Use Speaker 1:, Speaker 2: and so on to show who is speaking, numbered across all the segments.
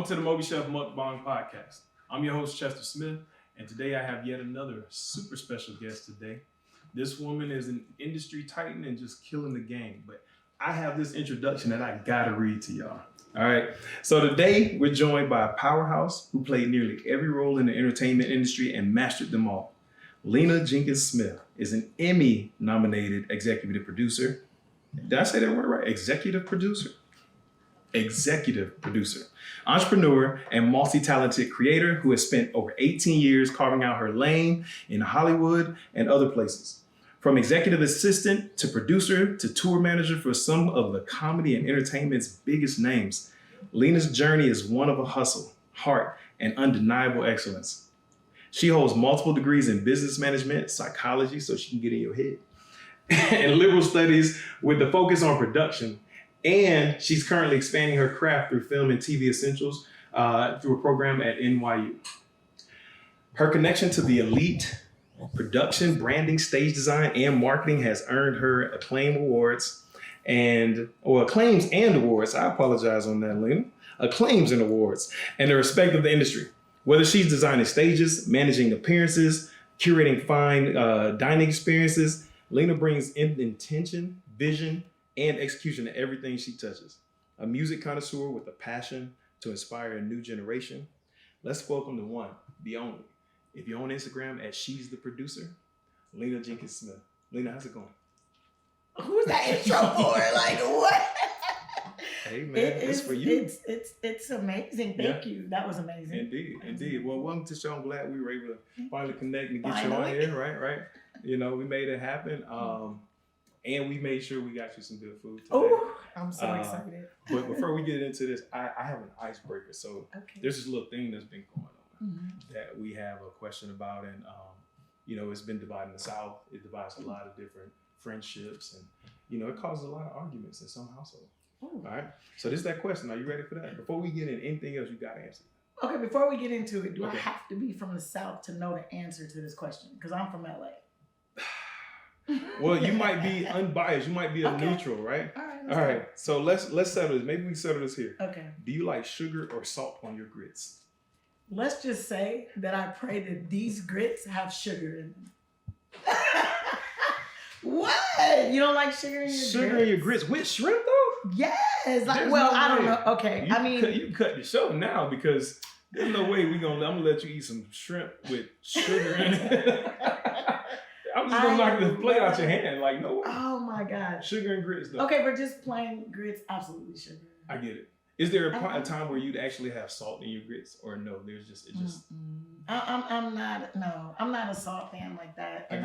Speaker 1: to the MobiChef Mukbang podcast. I'm your host, Chester Smith, and today I have yet another super special guest today. This woman is an industry titan and just killing the game, but I have this introduction that I gotta read to y'all. All right, so today we're joined by a powerhouse who played nearly every role in the entertainment industry and mastered them all. Lena Jenkins-Smith is an Emmy-nominated executive producer. Did I say that word right? Executive producer, entrepreneur, and multi-talented creator who has spent over 18 years carving out her lane in Hollywood and other places. From executive assistant to producer to tour manager for some of the comedy and entertainment's biggest names, Lena's journey is one of a hustle, heart, and undeniable excellence. She holds multiple degrees in business management, psychology, so she can get in your head, and liberal studies with the focus on production. And she's currently expanding her craft through film and TV essentials through a program at NYU. Her connection to the elite, production, branding, stage design, and marketing has earned her acclaims and awards. I apologize on that, Lena. Acclaims and awards and the respect of the industry. Whether she's designing stages, managing appearances, curating fine dining experiences, Lena brings intention, vision, and execution to everything she touches. A music connoisseur with a passion to inspire a new generation. Let's welcome the one, the only. If you're on Instagram at She's the Producer, Lena Jenkins-Smith. Lena, how's it going?
Speaker 2: Who's that intro for? Like what?
Speaker 1: Hey man, it's for you.
Speaker 2: It's amazing. Thank you. That was amazing.
Speaker 1: Indeed. Well, welcome to the show. I'm glad we were able to finally connect and get you on here, right? You know, we made it happen. And we made sure we got you some good food today.
Speaker 2: Oh, I'm so excited.
Speaker 1: But before we get into this, I have an icebreaker. So there's this little thing that's been going on that we have a question about. And, you know, it's been dividing the South. It divides a lot of different friendships. And, you know, it causes a lot of arguments in some households. All right. So this is that question. Are you ready for that? Before we get into anything else, you got to answer.
Speaker 2: Okay, before we get into it, do I have to be from the South to know the answer to this question? Because I'm from LA.
Speaker 1: Well, you might be unbiased. You might be a neutral, right? All right. So let's settle this. Maybe we settle this here. Okay. Do you like sugar or salt on your grits?
Speaker 2: Let's just say that I pray that these grits have sugar in them. What? You don't like sugar in your grits?
Speaker 1: Sugar in your grits with shrimp though?
Speaker 2: Yes. Like, well, I don't know. Okay.
Speaker 1: You cut the show now because there's no way I'm gonna let you eat some shrimp with sugar in it. I'm just gonna knock the plate out your hand. Like, no way.
Speaker 2: Oh my God.
Speaker 1: Sugar and grits though.
Speaker 2: Okay, but just plain grits, absolutely sugar.
Speaker 1: I get it. Is there a time where you'd actually have salt in your grits, or no? There's just
Speaker 2: I'm not a salt fan like that, and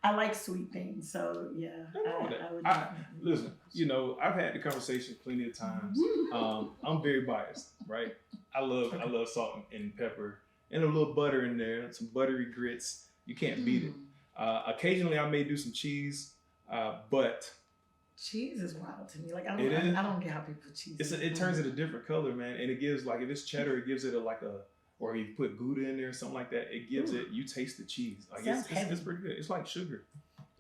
Speaker 2: I like sweet things. So yeah, I would.
Speaker 1: Listen, you know, I've had the conversation plenty of times. I'm very biased, right? I love salt and pepper and a little butter in there, some buttery grits. You can't beat it. Occasionally, I may do some cheese, but
Speaker 2: cheese is wild to me. Like I don't get how people put cheese.
Speaker 1: It turns it a different color, man, and it gives if it's cheddar, it gives it or you put gouda in there or something like that. It gives it. You taste the cheese. Like it's pretty good. It's like sugar.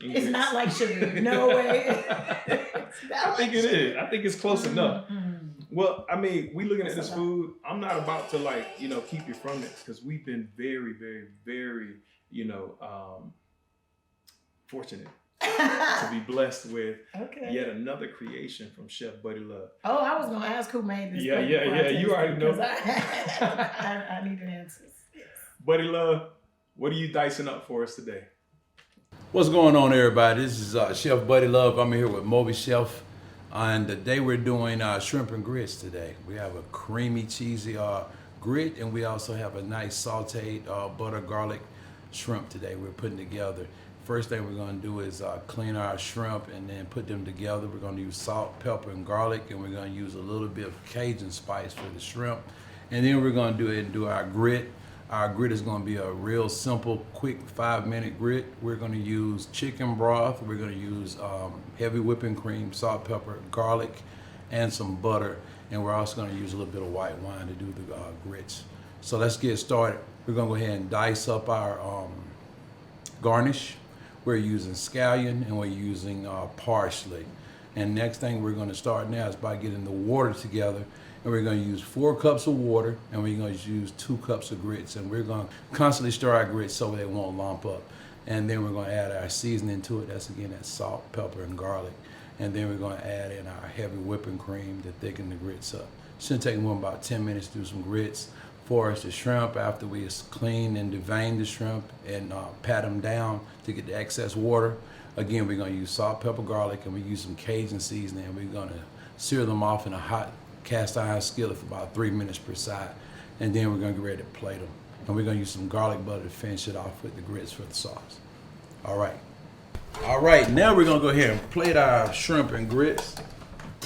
Speaker 2: It's not like sugar. No way.
Speaker 1: I think it is. I think it's close enough. Well, I mean, we looking at this food. I'm not about to keep you from it because we've been very, very, very, fortunate to be blessed with yet another creation from Chef Buddy Love.
Speaker 2: Oh, I was gonna ask who made this.
Speaker 1: Yeah. You already know.
Speaker 2: I need an answer. Yes.
Speaker 1: Buddy Love, what are you dicing up for us today?
Speaker 3: What's going on, everybody? This is Chef Buddy Love. I'm here with MobiChef, and today we're doing shrimp and grits today. We have a creamy, cheesy grit, and we also have a nice sauteed butter garlic shrimp today we're putting together. First thing we're going to do is clean our shrimp and then put them together. We're going to use salt, pepper, and garlic, and we're going to use a little bit of Cajun spice for the shrimp. And then we're going to do it and do our grit. Our grit is going to be a real simple, quick 5-minute grit. We're going to use chicken broth. We're going to use heavy whipping cream, salt, pepper, garlic, and some butter. And we're also going to use a little bit of white wine to do the grits. So let's get started. We're going to go ahead and dice up our garnish. We're using scallion and we're using parsley. And next thing we're going to start now is by getting the water together. and we're going to use 4 cups of water, and we're going to use 2 cups of grits, and we're going to constantly stir our grits so they won't lump up. And then we're going to add our seasoning to it. That's again that salt, pepper, and garlic. And then we're going to add in our heavy whipping cream to thicken the grits up. Shouldn't take more than about 10 minutes to do some grits. For us, the shrimp, after we clean and devein the shrimp and pat them down to get the excess water, again, we're going to use salt, pepper, garlic, and we use some Cajun seasoning. And we're going to sear them off in a hot cast iron skillet for about 3 minutes per side. And then we're going to get ready to plate them. And we're going to use some garlic butter to finish it off with the grits for the sauce. All right. All right, now we're going to go ahead and plate our shrimp and grits.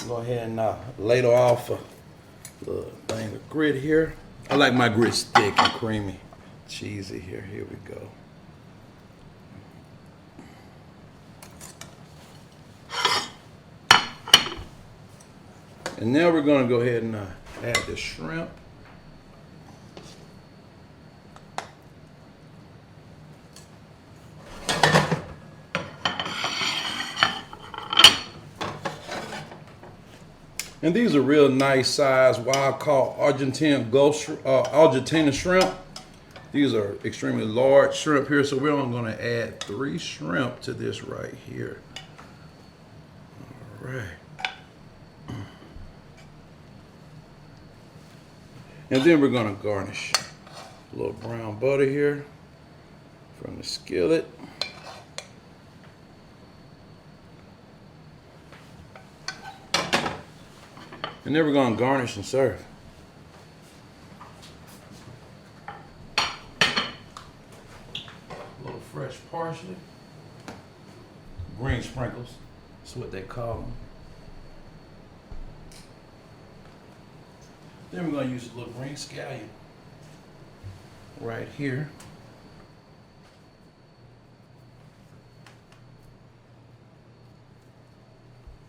Speaker 3: Go ahead and ladle off a little thing of grit here. I like my grits thick and creamy, cheesy here. Here we go. And now we're going to go ahead and add the shrimp. And these are real nice size, what I call Argentine shrimp. These are extremely large shrimp here, so we're only going to add 3 shrimp to this right here. All right. And then we're going to garnish a little brown butter here from the skillet. And then we're going to garnish and serve. A little fresh parsley. Green sprinkles. That's what they call them. Then we're going to use a little green scallion right here.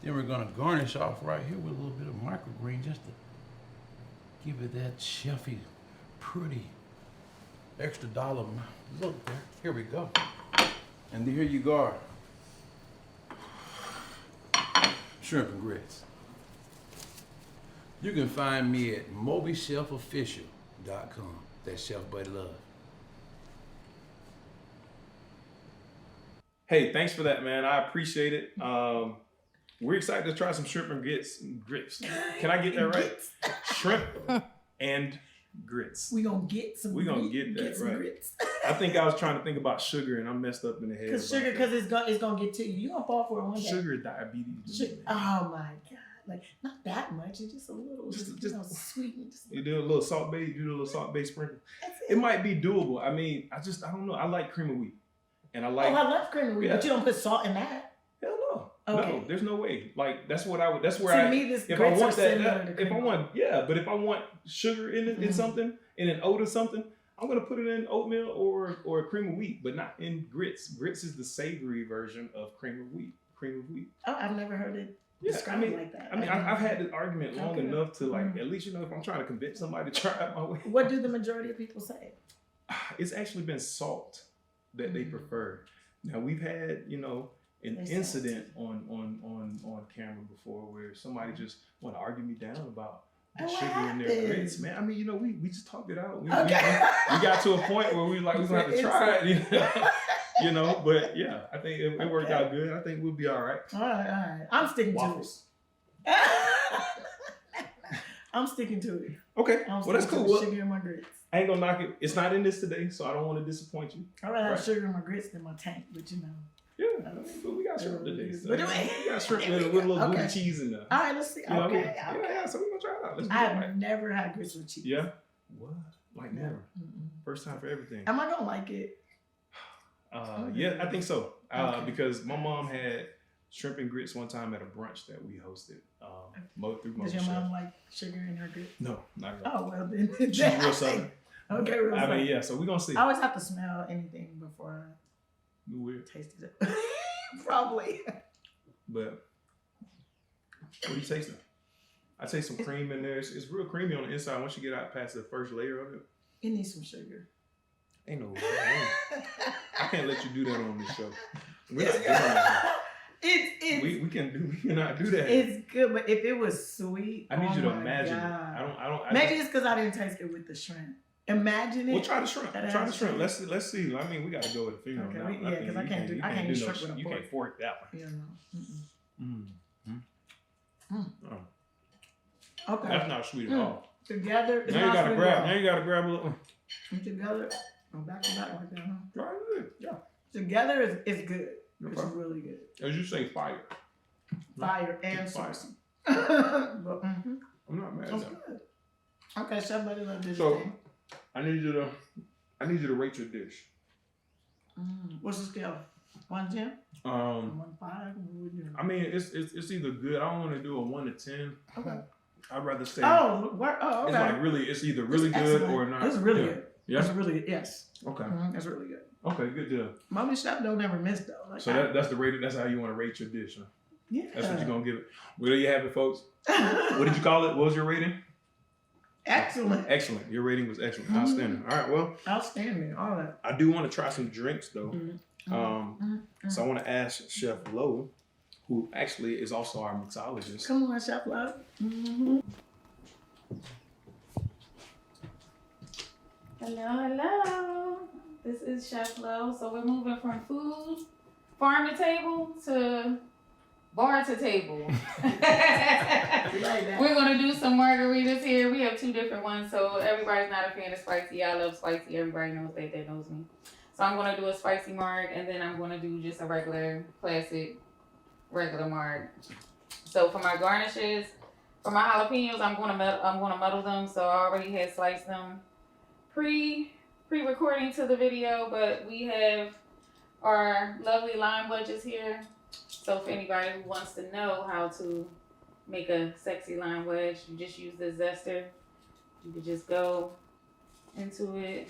Speaker 3: Then we're going to garnish off right here with a little bit of microgreen just to give it that chefy, pretty, extra dollar look there. Here we go. And here you go. Shrimp and grits. You can find me at MobiChefOfficial.com. That's Chef Buddy Love.
Speaker 1: Hey, thanks for that, man. I appreciate it. We're excited to try some shrimp and grits. Can I get that right? Shrimp and grits.
Speaker 2: We gonna get some.
Speaker 1: We gonna get that right.
Speaker 2: Grits.
Speaker 1: I think I was trying to think about sugar, and I messed up in the head.
Speaker 2: Because it's gonna get to you. You gonna fall for it one day.
Speaker 1: Sugar is diabetes.
Speaker 2: Oh my god! Like not that much. It's just a little. Just sweet.
Speaker 1: You do a little salt base. You do a little salt base sprinkle. It might be doable. I mean, I don't know. I like cream of wheat, and I like.
Speaker 2: Oh, I love cream of wheat, but you don't put salt in that.
Speaker 1: Hell no.
Speaker 2: Okay.
Speaker 1: No, there's no way. Like that's what I would. That's where
Speaker 2: to me, this
Speaker 1: if I want that.
Speaker 2: If I want,
Speaker 1: but if I want sugar in it in something, in an oat or something, I'm gonna put it in oatmeal or cream of wheat, but not in grits. Grits is the savory version of cream of wheat. Cream of wheat.
Speaker 2: Oh, I've never heard it described like that.
Speaker 1: I mean, I've had this argument long enough to like at least if I'm trying to convince somebody to try it my way.
Speaker 2: What do the majority of people say?
Speaker 1: It's actually been salt that they prefer. Now we've had an incident on camera before where somebody just want to argue me down about the sugar in their grits, man. I mean, we just talked it out. We got to a point where we gonna have to try it, But yeah, I think it worked out good. I think we'll be all right.
Speaker 2: All right. I'm sticking to it. I'm sticking to it.
Speaker 1: Okay. Well, that's cool.
Speaker 2: Sugar in my grits.
Speaker 1: I ain't gonna knock it. It's not in this today, so I don't want to disappoint you.
Speaker 2: I'd rather have sugar in my grits than my tank, but
Speaker 1: Yeah, but we got shrimp today. So
Speaker 2: we
Speaker 1: got shrimp with a little gouda cheese in there.
Speaker 2: All right, let's see. Okay.
Speaker 1: Yeah, so we're going to try it out.
Speaker 2: I have never had grits with cheese.
Speaker 1: Yeah? What? Like never? First time for everything.
Speaker 2: Am I going to like it?
Speaker 1: Yeah, I think so. Because my mom had shrimp and grits one time at a brunch that we hosted through MobiChef.
Speaker 2: Does your mom like sugar in her grits?
Speaker 1: No, not at all.
Speaker 2: Oh, well then.
Speaker 1: She's real southern.
Speaker 2: Okay, real southern.
Speaker 1: I mean, yeah, so we're going to see.
Speaker 2: I always have to smell anything before I tasted it. Probably.
Speaker 1: But what are you tasting? I taste some cream in there. It's real creamy on the inside once you get out past the first layer of it.
Speaker 2: It needs some sugar.
Speaker 1: Ain't no way. I can't let you do that on this show. We're not doing that. We cannot do that.
Speaker 2: It's good, but if it was sweet,
Speaker 1: I need you to
Speaker 2: my
Speaker 1: imagine it.
Speaker 2: God.
Speaker 1: Maybe
Speaker 2: It's because I didn't taste it with the shrimp. Imagine it.
Speaker 1: We'll try the shrimp.
Speaker 2: That
Speaker 1: Try the
Speaker 2: has
Speaker 1: shrimp.
Speaker 2: shrimp.
Speaker 1: Let's see. I mean, we got to go with the female
Speaker 2: Okay,
Speaker 1: now.
Speaker 2: yeah, because I can't do shrimp with a
Speaker 1: You
Speaker 2: fork.
Speaker 1: can't fork that one.
Speaker 2: You know.
Speaker 1: Oh,
Speaker 2: Okay.
Speaker 1: that's not sweet at all.
Speaker 2: Together. It's
Speaker 1: Now you
Speaker 2: not
Speaker 1: gotta
Speaker 2: sweet
Speaker 1: grab.
Speaker 2: at all.
Speaker 1: Now you gotta grab a little.
Speaker 2: And together. Go back to back like that, huh?
Speaker 1: Try it. Yeah.
Speaker 2: Together is good. It's
Speaker 1: Okay.
Speaker 2: really good.
Speaker 1: As you say, fire.
Speaker 2: Fire and
Speaker 1: Fire.
Speaker 2: saucy. But,
Speaker 1: I'm not mad
Speaker 2: that's
Speaker 1: at that.
Speaker 2: good. Okay, Chef Buddy love this
Speaker 1: So
Speaker 2: thing.
Speaker 1: I need you to rate your dish.
Speaker 2: What's the scale? 1 to 10? 1 5?
Speaker 1: I mean, it's either good. I don't want to do a 1 to 10.
Speaker 2: Okay.
Speaker 1: I'd rather say
Speaker 2: Oh, okay.
Speaker 1: it's like really. It's either really
Speaker 2: It's
Speaker 1: good
Speaker 2: excellent.
Speaker 1: or not.
Speaker 2: It's really
Speaker 1: Yeah.
Speaker 2: good.
Speaker 1: Yeah.
Speaker 2: It's really good. Yes.
Speaker 1: Okay.
Speaker 2: It's really good.
Speaker 1: Okay. Good deal.
Speaker 2: MobiChef don't never miss though. Like,
Speaker 1: So that's the rating. That's how you want to rate your dish. Huh?
Speaker 2: yeah.
Speaker 1: That's what you're gonna give it. Well, there you have it, folks. What did you call it? What was your rating?
Speaker 2: Excellent.
Speaker 1: Excellent. Your rating was excellent. Outstanding. All right. Well,
Speaker 2: Outstanding. All that.
Speaker 1: I do want to try some drinks though. So I want to ask Chef Lo, who actually is also our mixologist.
Speaker 2: Come on, Chef Lo.
Speaker 4: Hello. This is Chef Lo. So we're moving from food, farm to table, to bar to table.
Speaker 2: Like that.
Speaker 4: We're going to do some margaritas here. We have 2 different ones. So everybody's not a fan of spicy. I love spicy. Everybody knows that knows me. So I'm going to do a spicy marg, and then I'm going to do just a regular, classic, regular marg. So for my garnishes, for my jalapenos, I'm going to muddle them. So I already had sliced them pre-recording to the video, but we have our lovely lime wedges here. So for anybody who wants to know how to make a sexy lime wedge, you just use this zester. You could just go into it.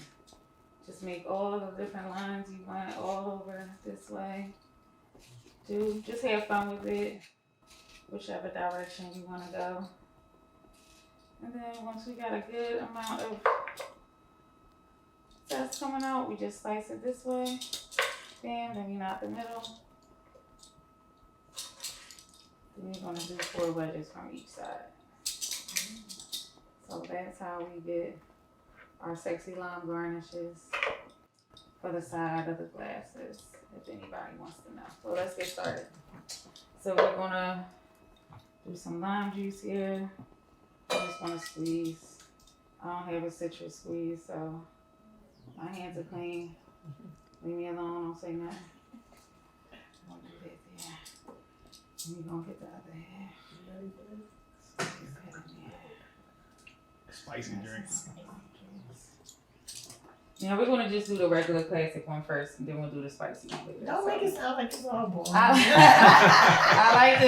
Speaker 4: Just make all of the different lines you want all over this way. Just have fun with it, whichever direction you want to go. And then once we got a good amount of zest coming out, we just slice it this way. Bam, then you knot the middle. Then you're gonna do 4 wedges from each side. So that's how we get our sexy lime garnishes for the side of the glasses, if anybody wants to know. So let's get started. So we're gonna do some lime juice here. I just wanna squeeze. I don't have a citrus squeeze, so my hands are clean. Leave me alone, don't say nothing. I'm gonna do that there. And we're gonna get the other half. Squeeze that in there.
Speaker 1: Spicy drinks.
Speaker 4: Now we're gonna just do the regular classic one first, and then we'll do the spicy one later.
Speaker 2: Don't make it sound like it's all boring.
Speaker 4: I like to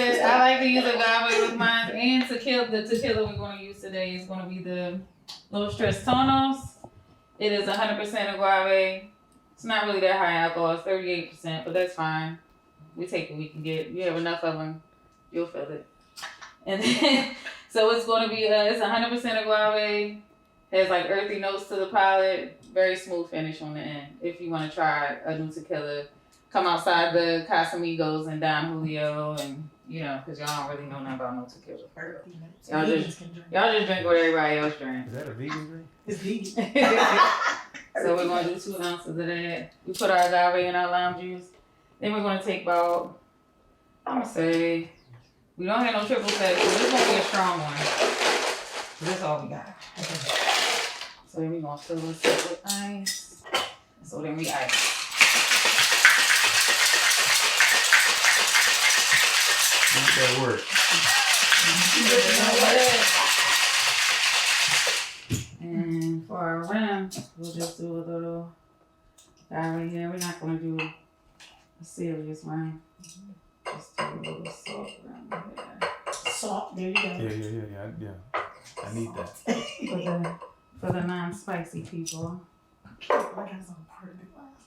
Speaker 4: use agave with mine, and the tequila we're gonna use today is gonna be the Los Tres Tonos. It is 100% agave. It's not really that high alcohol. It's 38%, but that's fine. We take what we can get. You have enough of them, you'll feel it. And then, so it's gonna be it's 100% agave. Has like earthy notes to the palate. Very smooth finish on the end. If you want to try a new tequila, come outside the Casamigos and Don Julio, and because y'all don't really know nothing about no tequila. Y'all just drink what everybody else drinks.
Speaker 3: Is that a vegan drink?
Speaker 2: It's vegan.
Speaker 4: So we're gonna do 2 ounces of that. We put our agave in our lime juice. Then we're gonna take about, I'm gonna say, we don't have no triple sec, so this gonna be a strong one. So that's all we got. So then we're gonna fill this up with ice. So then we ice.
Speaker 3: Make that work.
Speaker 4: And for our rim, we'll just do a little right here. We're not gonna do a serious rim. Just do a little salt rim here.
Speaker 2: Salt, there you go.
Speaker 3: Yeah. I need that.
Speaker 4: For the non-spicy people.
Speaker 2: I got some part of the glass.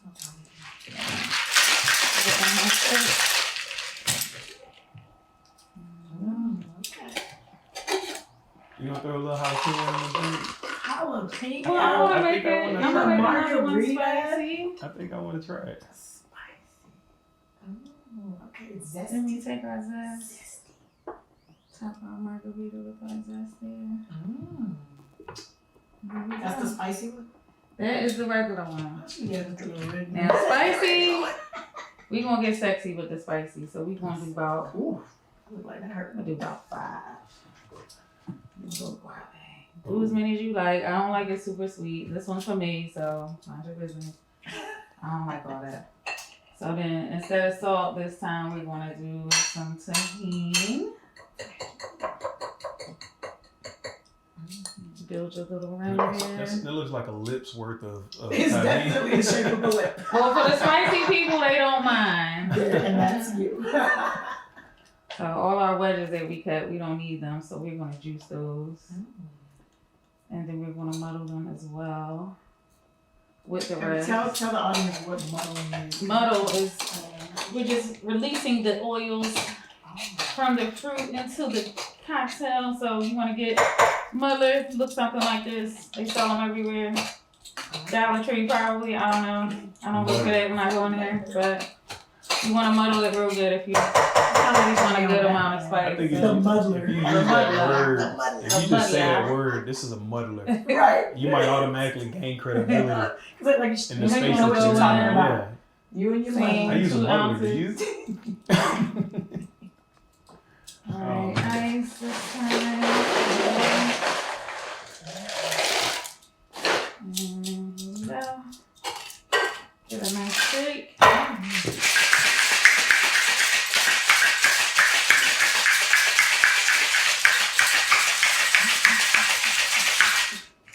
Speaker 3: You gonna throw a little jalapeno in the drink?
Speaker 2: Jalapeno.
Speaker 4: Well, I'm gonna make another one spicy.
Speaker 3: I think I want to try it.
Speaker 2: Spicy. Oh, Okay,
Speaker 4: Then we take our zest. Top our margarita with our zest there.
Speaker 2: That's the spicy one?
Speaker 4: That is the regular one.
Speaker 2: Yeah, that's a little red.
Speaker 4: Now spicy, we gonna get sexy with the spicy. So we gonna do about,
Speaker 2: Look like that hurt.
Speaker 4: I'm gonna do about 5. Do as many as you like. I don't like it super sweet. This one's for me, so mind your business. I don't like all that. So then instead of salt this time, we're gonna do some tahini. Build your little round here.
Speaker 1: That looks like a lip's worth of
Speaker 2: It's definitely the shape of a lip.
Speaker 4: Well, for the spicy people, they don't mind.
Speaker 2: And that's you.
Speaker 4: So all our wedges that we cut, we don't need them, so we're gonna juice those. And then we're gonna muddle them as well with the rest.
Speaker 2: Tell the audience what muddling is.
Speaker 4: Muddle is, we're just releasing the oils from the fruit into the cocktail. So you wanna get muddlers, look something like this. They sell them everywhere. Dollar Tree probably, I don't know. I don't look at it when I go in there, but you wanna muddle it real good if you want a good amount of spice.
Speaker 1: I think
Speaker 2: The muddler.
Speaker 1: if you use
Speaker 2: The
Speaker 1: that
Speaker 2: muddler.
Speaker 1: word,
Speaker 2: The muddler.
Speaker 1: if you just say that word, this is a muddler.
Speaker 2: Right.
Speaker 1: You might automatically gain credibility
Speaker 2: Like,
Speaker 1: in the
Speaker 4: you
Speaker 1: space
Speaker 4: know
Speaker 1: that
Speaker 4: what
Speaker 1: you're
Speaker 4: you're
Speaker 1: talking
Speaker 4: talking
Speaker 1: about.
Speaker 2: about. You and your
Speaker 1: I
Speaker 2: muddler.
Speaker 1: use a
Speaker 4: 2
Speaker 1: muddler. Do you?
Speaker 4: Alright, ice this time. And go. Get a nice shake.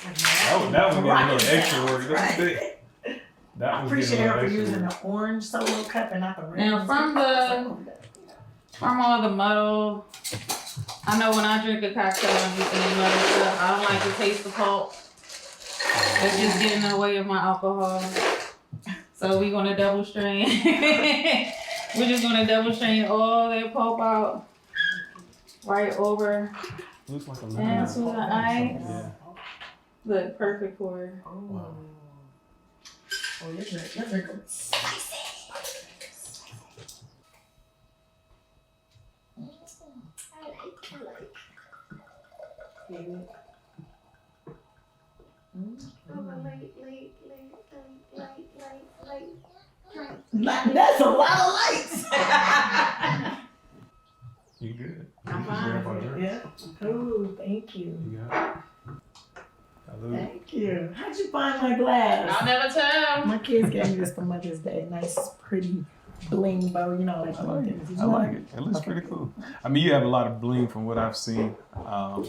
Speaker 1: That was getting a little
Speaker 2: Rocket
Speaker 1: extra
Speaker 2: sounds,
Speaker 1: work. That's
Speaker 2: right.
Speaker 1: thick. That
Speaker 2: I
Speaker 1: was
Speaker 2: appreciate
Speaker 1: getting a
Speaker 2: her for
Speaker 1: little extra
Speaker 2: using
Speaker 1: work.
Speaker 2: the orange solo cup and not the red.
Speaker 4: Now,
Speaker 2: one.
Speaker 4: from all the muddle, I know when I drink a cocktail, I'm using the muddle stuff. I don't like to taste the pulp. It's just getting in the way of my alcohol. So we're gonna double strain. We're just gonna double strain all that pulp out right over
Speaker 1: Looks like a
Speaker 4: into
Speaker 1: lemon.
Speaker 4: the ice.
Speaker 1: Yeah.
Speaker 4: Look, perfect pour.
Speaker 1: Wow.
Speaker 2: Oh, your drink will be spicy. That's a lot of lights.
Speaker 1: You good?
Speaker 4: I'm
Speaker 1: You
Speaker 4: fine.
Speaker 1: grab our
Speaker 2: Yeah. Oh, thank you.
Speaker 1: You got it. Salute.
Speaker 2: Thank you. How'd you find my glass?
Speaker 4: I'll never tell.
Speaker 2: My kids gave me this for Mother's Day. Nice, pretty bling bow. You know, like
Speaker 1: I like
Speaker 2: things.
Speaker 1: it. I like it. It looks pretty cool. I mean, you have a lot of bling from what I've seen.
Speaker 2: I'm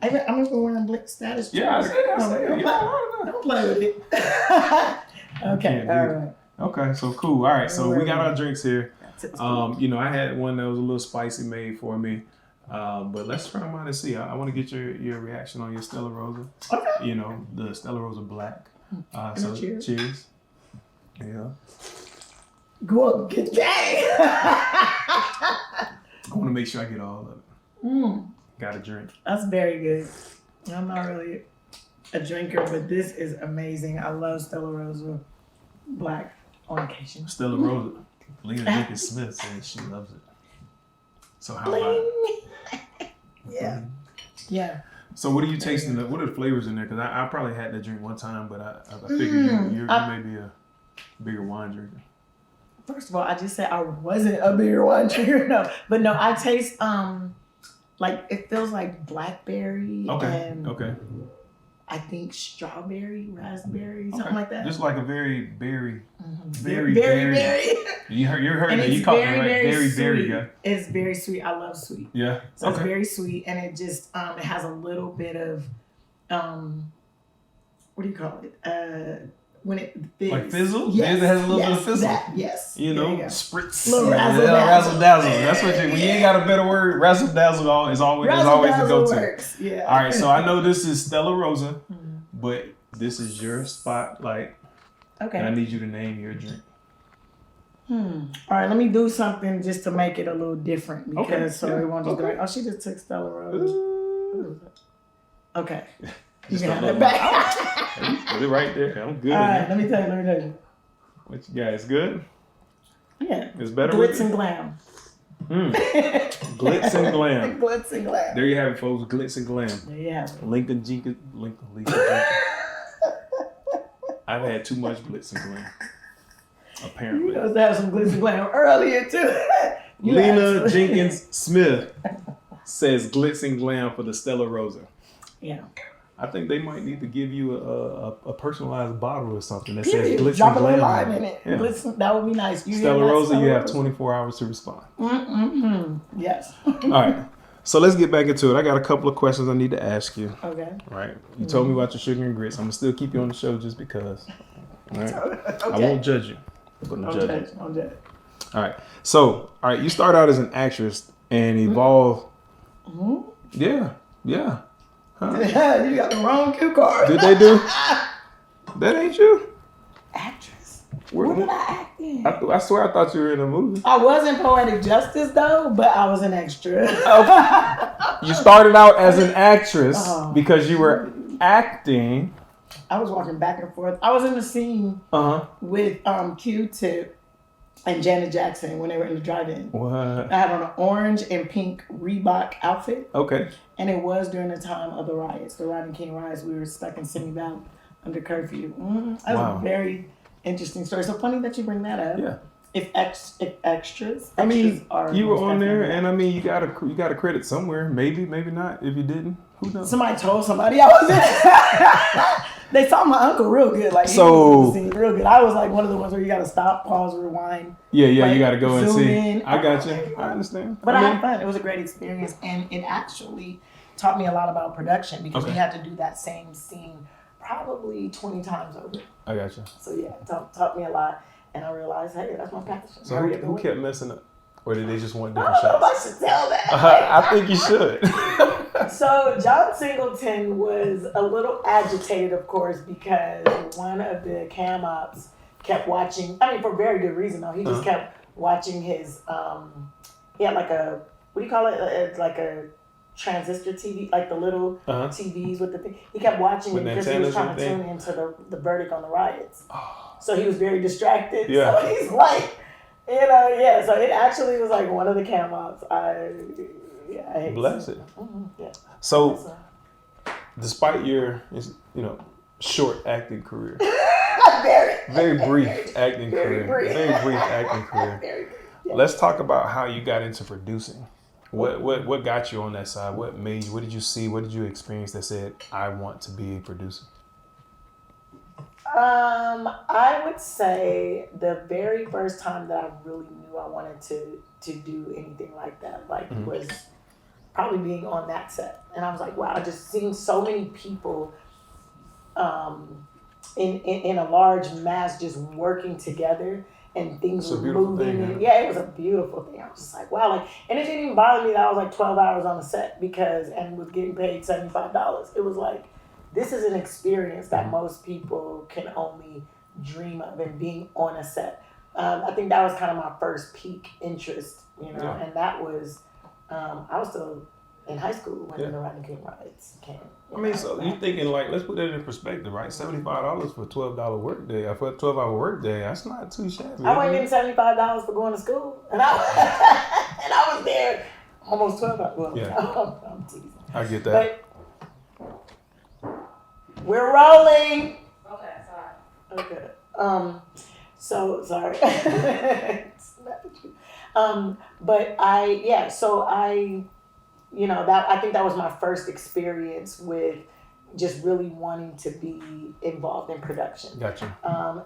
Speaker 2: even wearing Blick status.
Speaker 1: Yeah, I see that.
Speaker 2: Don't play with it. Okay,
Speaker 1: Can't
Speaker 2: all
Speaker 1: do
Speaker 2: right.
Speaker 1: Okay, so cool. All right, so we got our drinks here.
Speaker 2: That's
Speaker 1: I had one that was a little spicy made for me. But let's try them out and see. I want to get your reaction on your Stella Rosa.
Speaker 2: Okay.
Speaker 1: You know, the Stella Rosa Black. So
Speaker 2: cheers.
Speaker 1: cheers. Yeah.
Speaker 2: Go up, get that.
Speaker 1: I want to make sure I get all of it. Got a drink.
Speaker 2: That's very good. I'm not really a drinker, but this is amazing. I love Stella Rosa Black on occasion.
Speaker 1: Stella Rosa. Lena Jenkins-Smith says she loves it. So how about it?
Speaker 2: Yeah. Yeah.
Speaker 1: So what are you tasting? What are the flavors in there? Because I probably had that drink one time, but I figured you may be a bigger wine drinker.
Speaker 2: First of all, I just said I wasn't a beer wine drinker. No, but no, I taste like it feels like blackberry and I think strawberry, raspberry, something like that.
Speaker 1: Just like a very berry,
Speaker 2: Very.
Speaker 1: You heard
Speaker 2: And
Speaker 1: that.
Speaker 2: it's
Speaker 1: You caught
Speaker 2: very,
Speaker 1: me right.
Speaker 2: very
Speaker 1: Berry,
Speaker 2: sweet.
Speaker 1: berry guy.
Speaker 2: It's very sweet. I love sweet.
Speaker 1: Yeah.
Speaker 2: So it's very sweet, and it just it has a little bit of what do you call it? When it fizzes.
Speaker 1: Like fizzle?
Speaker 2: Yes.
Speaker 1: It has a little bit of fizzle.
Speaker 2: That, yes.
Speaker 1: You know,
Speaker 2: There you go.
Speaker 1: spritz.
Speaker 2: Little razzle
Speaker 1: razzle
Speaker 2: dazzle.
Speaker 1: dazzle. That's what when you ain't got a better word, razzle dazzle is always the
Speaker 2: Razzle-dazzle
Speaker 1: go-to.
Speaker 2: works. Yeah.
Speaker 1: All right, so I know this is Stella Rosa, but this is your spotlight,
Speaker 2: Okay.
Speaker 1: and I need you to name your drink.
Speaker 2: All right, let me do something just to make it a little different because it won't just go. Oh, she just took Stella Rosa. Okay. You can have it back.
Speaker 1: Put it right there. I'm good.
Speaker 2: All right, let me tell you.
Speaker 1: What you guys good?
Speaker 2: Yeah.
Speaker 1: It's better
Speaker 2: Glitz
Speaker 1: with
Speaker 2: and glam.
Speaker 1: Glitz and glam.
Speaker 2: Glitz and glam.
Speaker 1: There you have it, folks. Glitz and glam.
Speaker 2: There you have it.
Speaker 1: Lincoln Jenkins. I've had too much glitz and glam. Apparently.
Speaker 2: You must have some glitz and glam earlier too.
Speaker 1: Lena Jenkins-Smith says glitz and glam for the Stella Rosa.
Speaker 2: Yeah.
Speaker 1: I think they might need to give you a personalized bottle or something that
Speaker 2: Period.
Speaker 1: says glitz
Speaker 2: Drop
Speaker 1: and
Speaker 2: a
Speaker 1: glam.
Speaker 2: lime in it.
Speaker 1: Yeah.
Speaker 2: Glitz, that would be nice. You
Speaker 1: Stella
Speaker 2: hear that,
Speaker 1: Rosa,
Speaker 2: Stella
Speaker 1: you have
Speaker 2: Rosa?
Speaker 1: 24 hours to respond.
Speaker 2: Yes.
Speaker 1: All right. So let's get back into it. I got a couple of questions I need to ask you.
Speaker 2: Okay.
Speaker 1: All right. You told me about your sugar and grits. I'm going to still keep you on the show just because. All right.
Speaker 2: Okay.
Speaker 1: I won't judge you. But
Speaker 2: Don't judge. Don't judge.
Speaker 1: All right. So, all right, you start out as an actress and evolve.
Speaker 2: Mm-hmm.
Speaker 1: Yeah. Huh?
Speaker 2: You got the wrong cue card.
Speaker 1: Did they do? That ain't you?
Speaker 2: Actress.
Speaker 1: Where-
Speaker 2: What did I act in?
Speaker 1: I swear I thought you were in a movie.
Speaker 2: I was in Poetic Justice though, but I was an extra.
Speaker 1: You started out as an actress
Speaker 2: Oh.
Speaker 1: because you were acting.
Speaker 2: I was walking back and forth. I was in the scene with Q-Tip and Janet Jackson when they were in the drive-in.
Speaker 1: What?
Speaker 2: I had on an orange and pink Reebok outfit.
Speaker 1: Okay.
Speaker 2: And it was during the time of the riots, the Rodney King riots. We were stuck in Simi Valley under curfew. That was a very interesting story. So funny that you bring that up.
Speaker 1: Yeah.
Speaker 2: If extras,
Speaker 1: I mean,
Speaker 2: are
Speaker 1: you were
Speaker 2: most
Speaker 1: on there,
Speaker 2: definitely-
Speaker 1: and I mean, you got a credit somewhere. Maybe not. If you didn't, who knows?
Speaker 2: Somebody told somebody I was in. They saw my uncle real good. Like, he was in the scene real good. I was like one of the ones where you got to stop, pause, rewind.
Speaker 1: Yeah,
Speaker 2: like,
Speaker 1: you got to go and
Speaker 2: zoom
Speaker 1: see.
Speaker 2: in.
Speaker 1: I got you. I understand.
Speaker 2: But I had fun. It was a great experience, and it actually taught me a lot about production because we had to do that same scene probably 20 times over.
Speaker 1: I got you.
Speaker 2: So yeah, it taught me a lot, and I realized, hey, that's my passion.
Speaker 1: So who kept messing up? Or did they just want
Speaker 2: I
Speaker 1: different
Speaker 2: don't know if
Speaker 1: shots?
Speaker 2: I should tell that.
Speaker 1: I think you should.
Speaker 2: So John Singleton was a little agitated, of course, because one of the cam ops kept watching. I mean, for very good reason though. He just kept watching his. He had like a, what do you call it? It's like a transistor TV, like the little TVs with the thing. He kept watching
Speaker 1: With
Speaker 2: it because he was trying to tune into the verdict on the riots. So he was very distracted.
Speaker 1: Yeah.
Speaker 2: So he's like, yeah. So it actually was like one of the cam ops. I hate
Speaker 1: Bless it.
Speaker 2: Yeah.
Speaker 1: So, despite your, short acting career, very brief acting career, let's talk about how you got into producing. What got you on that side? What made you? What did you see? What did you experience that said, I want to be a producer?
Speaker 2: I would say the very first time that I really knew I wanted to do anything like that, was probably being on that set. And I was like, wow, just seeing so many people in a large mass just working together and things were moving. It was a beautiful thing. I was just like, wow. And it didn't even bother me that I was like 12 hours on the set and was getting paid $75. It was like, this is an experience that most people can only dream of, and being on a set. I think that was kind of my first peak interest, and that was, I was still in high school when the Rodney King riots came.
Speaker 1: So you thinking let's put that in perspective, right? $75 for a 12-hour work day, for a 12-hour work day, that's not too shabby.
Speaker 2: I wasn't getting $75 for going to school, and I was there almost 12 hours. Well, I'm teasing.
Speaker 1: I get that.
Speaker 2: But we're rolling.
Speaker 4: Okay, sorry.
Speaker 2: Okay. So sorry. But I think that was my first experience with just really wanting to be involved in production.
Speaker 1: Gotcha.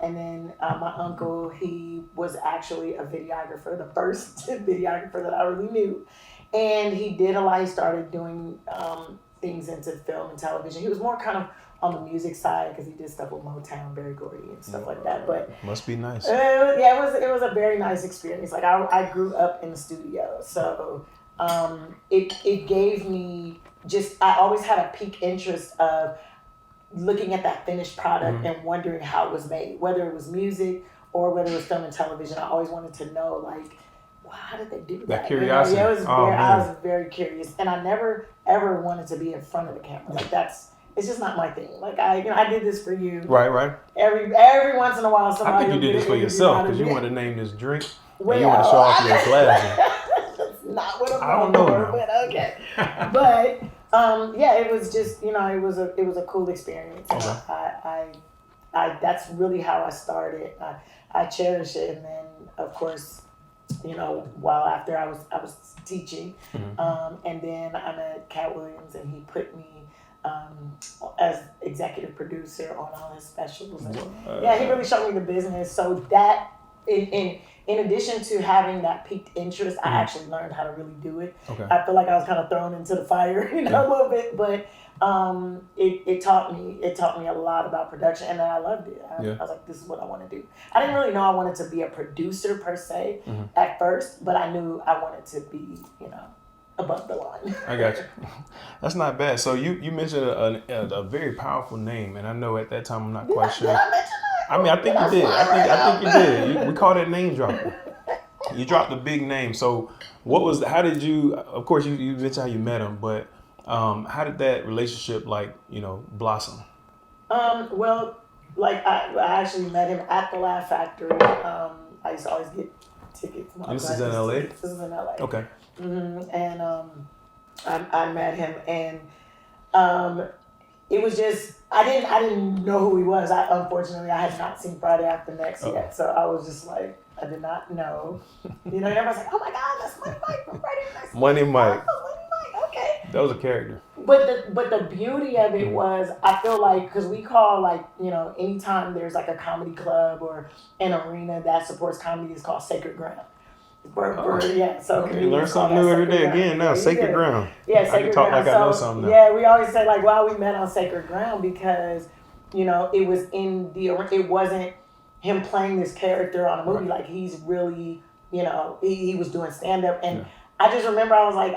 Speaker 2: And then my uncle, he was actually a videographer, the first videographer that I really knew. And he did a lot. He started doing things into film and television. He was more kind of on the music side because he did stuff with Motown, Berry Gordy, and stuff like that. But
Speaker 1: must be nice.
Speaker 2: It was a very nice experience. Like I grew up in the studio, so it gave me I always had a peak interest of looking at that finished product and wondering how it was made, whether it was music or whether it was film and television. I always wanted to know, how did they do that?
Speaker 1: That curiosity.
Speaker 2: I was very curious, and I never ever wanted to be in front of the camera. It's just not my thing. I did this for you.
Speaker 1: Right.
Speaker 2: Every once in a while, somebody.
Speaker 1: I think you did this for yourself because you wanted to name this drink.
Speaker 2: Well,
Speaker 5: you want to show off your glasses.
Speaker 2: That's not what I'm
Speaker 5: I don't know
Speaker 2: for,
Speaker 5: now.
Speaker 2: but okay. But yeah, it was just, you know, it was a cool experience.
Speaker 5: Okay.
Speaker 2: I that's really how I started. I cherish it, and then of course, you know, while after I was teaching, and then I met Katt Williams, and he put me as executive producer on all his specials. And yeah, he really showed me the business. So that in addition to having that piqued interest, I actually learned how to really do it.
Speaker 5: Okay.
Speaker 2: I feel like I was kind of thrown into the fire, you know, a little bit, but it taught me a lot about production, and then I loved it. I was like, this is what I want to do. I didn't really know I wanted to be a producer per se at first, but I knew I wanted to be, you know, above the line.
Speaker 5: I got you. That's not bad. So you mentioned a very powerful name, and I know at that time I'm not quite sure.
Speaker 2: Did I mention that?
Speaker 5: I mean, I think you did. I think you did. We call that name dropping. You dropped a big name. So how did you, of course you mentioned how you met him, but how did that relationship blossom?
Speaker 2: Well, like I actually met him at the Laugh Factory. I used to always get tickets.
Speaker 5: This is in LA?
Speaker 2: This is in LA.
Speaker 5: Okay.
Speaker 2: And I met him, and it was just I didn't know who he was. Unfortunately I had not seen Friday After Next yet, so I was just like, I did not know. You know, and everybody's like, oh my God, that's Money Mike from Friday After Next.
Speaker 5: Money Mike.
Speaker 2: Oh, Money Mike, okay.
Speaker 5: That was a character.
Speaker 2: But the beauty of it was, I feel like, because we call, like, you know, anytime there's like a comedy club or an arena that supports comedy is called sacred ground. So
Speaker 5: you learn something new every day again now. Sacred ground.
Speaker 2: Yeah, sacred
Speaker 5: I can talk
Speaker 2: ground.
Speaker 5: like I know something now.
Speaker 2: Yeah, we always say like, wow, we met on sacred ground because, you know, it wasn't him playing this character on a movie. Like, he's really, you know, he was doing stand up, and I just remember I was like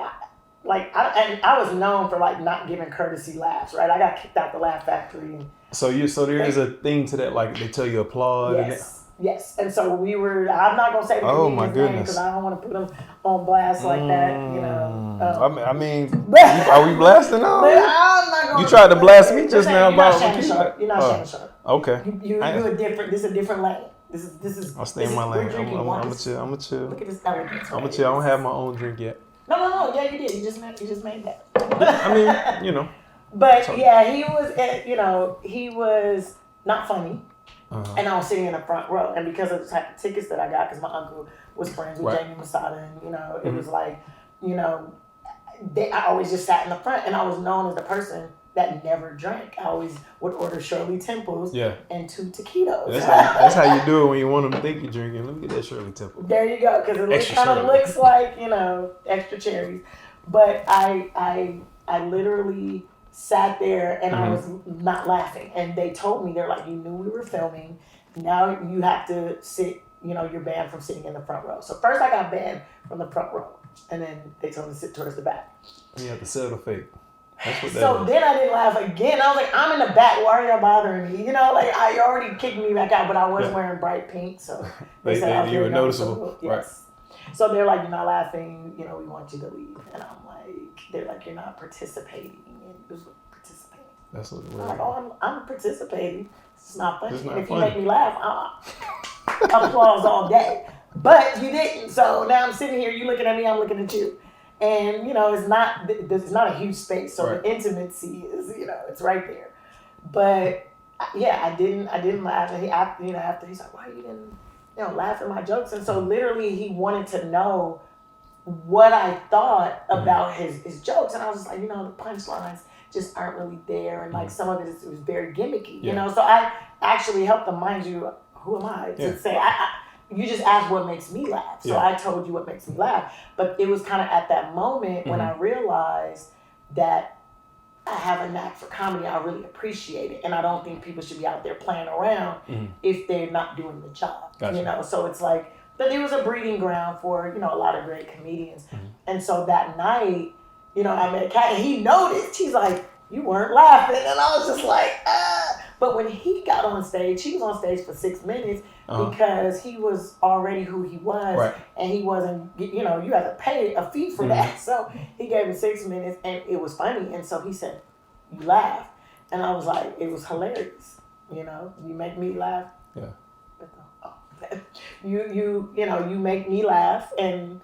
Speaker 2: I was known for like not giving courtesy laughs, right? I got kicked out the Laugh Factory.
Speaker 5: So there is a thing to that, like they tell you applaud.
Speaker 2: Yes, and so we were. I'm not gonna say the comedian's name because I don't want to put them on blast like that. You know.
Speaker 5: I mean, are we blasting now?
Speaker 2: I'm not gonna.
Speaker 5: You tried to blast me just now about
Speaker 2: what you said. You're not Shannon Sharp.
Speaker 5: Okay.
Speaker 2: You a different. This is a different lane. This is.
Speaker 5: I'll stay in my lane. I'm a chill.
Speaker 2: Look at this elegance.
Speaker 5: I'm a chill. I don't have my own drink yet.
Speaker 2: No. Yeah, you did. You just made that.
Speaker 5: I mean, you know.
Speaker 2: But yeah, he was. You know, he was not funny. And I was sitting in the front row, and because of the type of tickets that I got, because my uncle was friends with Jamie Masada, and you know, it was like, you know, I always just sat in the front, and I was known as the person that never drank. I always would order Shirley Temples and 2 taquitos.
Speaker 5: That's how you do it when you want them to think you're drinking. Let me get that Shirley Temple.
Speaker 2: There you go, because it kind of looks like, you know, extra cherries. But I literally sat there and I was not laughing. And they told me, they're like, you knew we were filming. Now you have to sit, you know, you're banned from sitting in the front row. So first I got banned from the front row. And then they told me to sit towards the back.
Speaker 5: You have to sell the fake. That's what that
Speaker 2: so
Speaker 5: is.
Speaker 2: Then I didn't laugh again. I was like, I'm in the back. Why are y'all bothering me? You know, like I already kicked me back out, but I was wearing bright pink. So they said
Speaker 5: you were noticeable.
Speaker 2: Yes.
Speaker 5: Right.
Speaker 2: So they're like, you're not laughing. You know, we want you to leave. And I'm like, they're like, you're not participating. And it was participating.
Speaker 5: That's what
Speaker 2: I'm like, oh, I'm participating. It's not funny.
Speaker 5: It's not
Speaker 2: and if
Speaker 5: funny.
Speaker 2: you make me laugh, applause all day. But you didn't. So now I'm sitting here, you looking at me, I'm looking at you. And, you know, it's not a huge space. So the intimacy is, you know, it's right there. But yeah, I didn't laugh. And after he's like, why you didn't, you know, laugh at my jokes? And so literally he wanted to know what I thought about his jokes. And I was just like, you know, the punchlines just aren't really there. And like some of it was very gimmicky, you know? So I actually helped them. Mind you, who am I to say, you just asked what makes me laugh. So I told you what makes me laugh. But it was kind of at that moment when I realized that I have a knack for comedy. I really appreciate it. And I don't think people should be out there playing around if they're not doing the job. Gotcha. You know, so it's like, but it was a breeding ground for, you know, a lot of great comedians. And so that night, you know, I met Katt, and he noticed. He's like, you weren't laughing. And I was just like, ah. But when he got on stage, he was on stage for 6 minutes because he was already who he was. Right. And he wasn't, you know, you had to pay a fee for that. So he gave him 6 minutes and it was funny. And so he said, you laughed. And I was like, it was hilarious. You know, you make me laugh. Yeah. you make me laugh and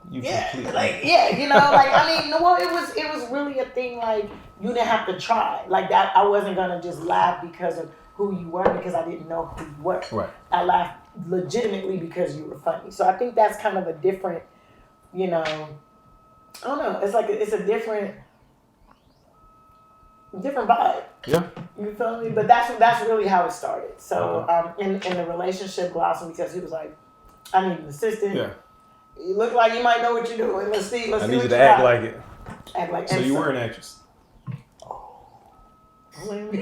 Speaker 5: You
Speaker 2: yeah,
Speaker 5: completely.
Speaker 2: like I mean, well, it was really a thing. Like you didn't have to try. Like that, I wasn't gonna just laugh because of who you were because I didn't know who you were.
Speaker 5: Right.
Speaker 2: I laughed legitimately because you were funny. So I think that's kind of a different, I don't know. It's like it's a different vibe.
Speaker 5: Yeah.
Speaker 2: You feel me? But that's really how it started. So and the relationship blossomed because he was like, I need an assistant.
Speaker 5: Yeah.
Speaker 2: You look like you might know what you're doing. Let's see.
Speaker 5: I need
Speaker 2: what
Speaker 5: you to act
Speaker 2: got.
Speaker 5: like it.
Speaker 2: Act like.
Speaker 5: So you were an actress.
Speaker 2: And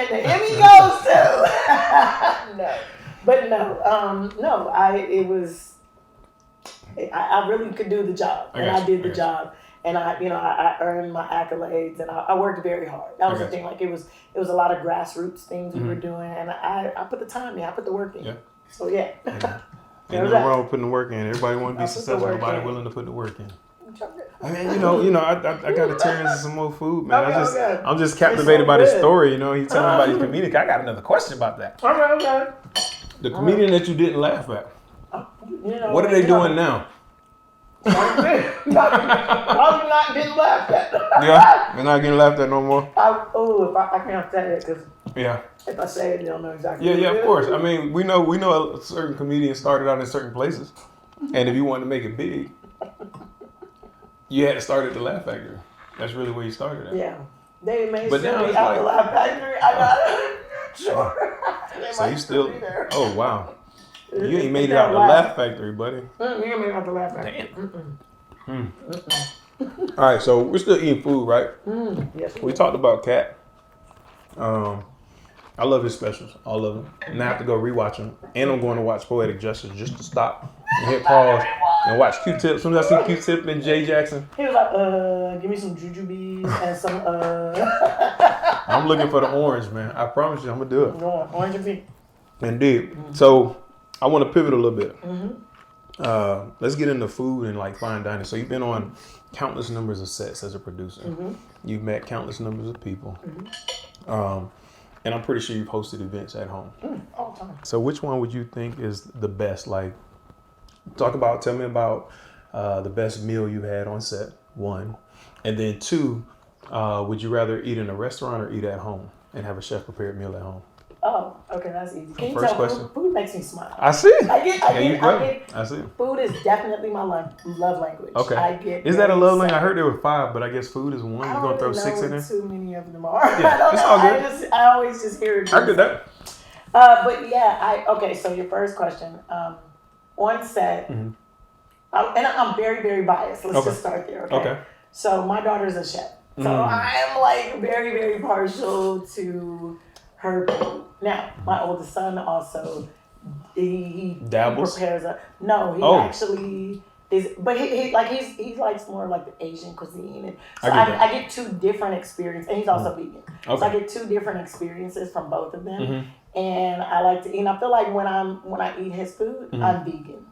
Speaker 2: the Emmy goes too. No, but no. I really could do the job, and I did the job, and I earned my accolades, and I worked very hard. That was the thing. Like it was a lot of grassroots things we were doing, and I put the time in, I put the work in.
Speaker 5: Yeah.
Speaker 2: So yeah.
Speaker 5: Ain't nothing wrong with putting the work in. Everybody want to be successful. Nobody willing to put the work in. I mean, I got to turn into some more food, man. I'm just captivated by this story. He's telling me about his comedic. I got another question about that.
Speaker 2: Okay.
Speaker 5: The comedian that you didn't laugh at. What are they doing now?
Speaker 2: Probably not getting laughed at.
Speaker 5: Yeah, they're not getting laughed at no more.
Speaker 2: I can't say it because if I say it, they'll know exactly.
Speaker 5: Yeah, of course. I mean, we know certain comedians started out in certain places, and if you wanted to make it big, you had to start at the Laugh Factory. That's really where you started at.
Speaker 2: Yeah, they may
Speaker 5: but
Speaker 2: still
Speaker 5: now
Speaker 2: be
Speaker 5: it's
Speaker 2: out
Speaker 5: like,
Speaker 2: the Laugh Factory. I got it. Sure.
Speaker 5: So you still?
Speaker 2: Be there.
Speaker 5: Oh wow. You ain't made it out the Laugh Factory, buddy.
Speaker 2: You ain't made it out the Laugh Factory.
Speaker 5: Damn. All right, so we're still eating food, right?
Speaker 2: Yes.
Speaker 5: We talked about Katt. I love his specials, all of them. And I have to go rewatch them. And I'm going to watch Poetic Justice just to stop and hit pause and watch Q-Tip. As soon as I see Q-Tip and Jay Jackson.
Speaker 2: He was like, give me some jujubes and some
Speaker 5: I'm looking for the orange, man. I promise you, I'm going to do it.
Speaker 2: No, orange and pink.
Speaker 5: Indeed. So I want to pivot a little bit. Let's get into food and like fine dining. So you've been on countless numbers of sets as a producer. You've met countless numbers of people. And I'm pretty sure you've hosted events at home.
Speaker 2: All the time.
Speaker 5: So which one would you think is the best? Like, tell me about the best meal you've had on set, one. And then two, would you rather eat in a restaurant or eat at home and have a chef prepared meal at home?
Speaker 2: Oh, okay, that's easy. Can you
Speaker 5: First
Speaker 2: tell
Speaker 5: question.
Speaker 2: Food makes me smile.
Speaker 5: I see.
Speaker 2: I
Speaker 5: see.
Speaker 2: Food is definitely my love language.
Speaker 5: Okay. Is that a love language? I heard there were 5, but I guess food is one. You're gonna throw 6 in there?
Speaker 2: Too many of them are.
Speaker 5: Yeah,
Speaker 2: I don't
Speaker 5: it's
Speaker 2: know.
Speaker 5: all good.
Speaker 2: I always just hear it.
Speaker 5: I get that.
Speaker 2: But yeah, okay. So your first question, on set, and I'm very, very biased. Let's just start there. Okay. So my daughter's a chef, so I am like very, very partial to her food. Now, my oldest son also, he
Speaker 5: dabbles.
Speaker 2: Prepares actually is, but he likes more like the Asian cuisine, and so I get 2 different experiences, and he's also vegan. So I get 2 different experiences from both of them, and I like to eat. And I feel like when I eat his food, I'm vegan.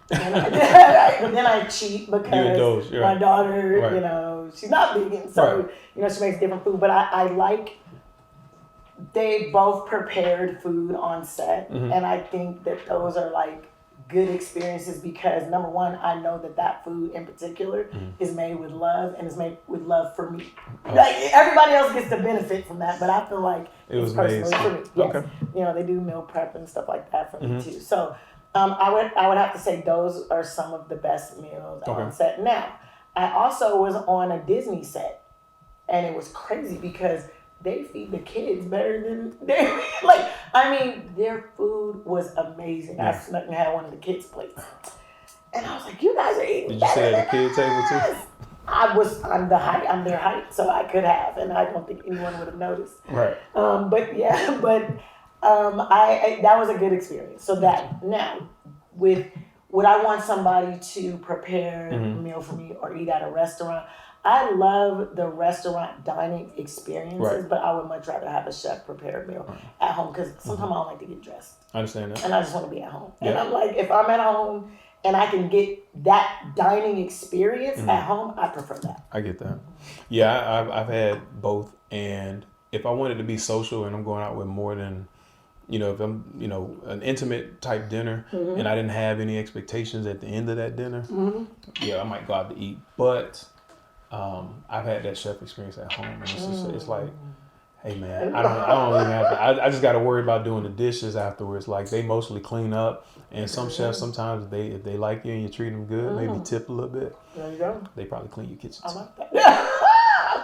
Speaker 2: But then I cheat because my daughter, she's not vegan, so she makes different food. But I like. They both prepared food on set, and I think that those are like good experiences because number one, I know that food in particular is made with love and is made with love for me. Like everybody else gets to benefit from that, but I feel like
Speaker 5: it was
Speaker 2: personally
Speaker 5: made
Speaker 2: for me. Yes.
Speaker 5: Okay.
Speaker 2: They do meal prep and stuff like that for me too. So I would have to say those are some of the best meals on set. Now, I also was on a Disney set, and it was crazy because they feed the kids better than their food was amazing. I snuck and had one of the kids' plates. And I was like, you guys are eating.
Speaker 5: Did you sit at the kid table too?
Speaker 2: I'm their height, so I could have, and I don't think anyone would have noticed.
Speaker 5: Right.
Speaker 2: That was a good experience. So that now would I want somebody to prepare a meal for me or eat at a restaurant? I love the restaurant dining experiences, but I would much rather have a chef prepared meal at home because sometimes I don't like to get dressed.
Speaker 5: I understand that.
Speaker 2: And I just want to be at home. Yeah. And I'm like, if I'm at home and I can get that dining experience at home, I prefer that.
Speaker 5: I get that. Yeah, I've had both, and if I wanted to be social and I'm going out with more than, if I'm, an intimate type dinner and I didn't have any expectations at the end of that dinner, yeah, I might go out to eat. But I've had that chef experience at home, and it's like, hey man, I don't even have to. I just got to worry about doing the dishes afterwards. Like they mostly clean up, and some chefs sometimes if they like you and you treat them good, maybe tip a little bit.
Speaker 2: There you go.
Speaker 5: They probably clean your kitchen.
Speaker 2: I like that.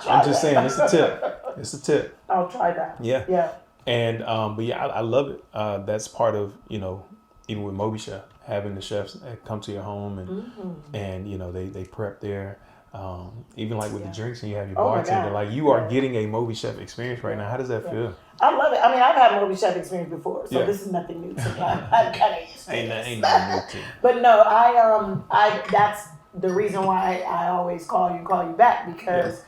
Speaker 5: I'm just saying, it's a tip. It's a tip.
Speaker 2: I'll try that.
Speaker 5: Yeah.
Speaker 2: Yeah.
Speaker 5: And but yeah, I love it. That's part of even with MobiChef, having the chefs come to your home and they prep there. Even like with the drinks and you have your bartender, like you are getting a MobiChef experience right now. How does that feel?
Speaker 2: I love it. I mean, I've had MobiChef experience before, so this is nothing new to me. I'm kind of used to it.
Speaker 5: Ain't nothing new to you.
Speaker 2: But no, I that's the reason why I always call you back, because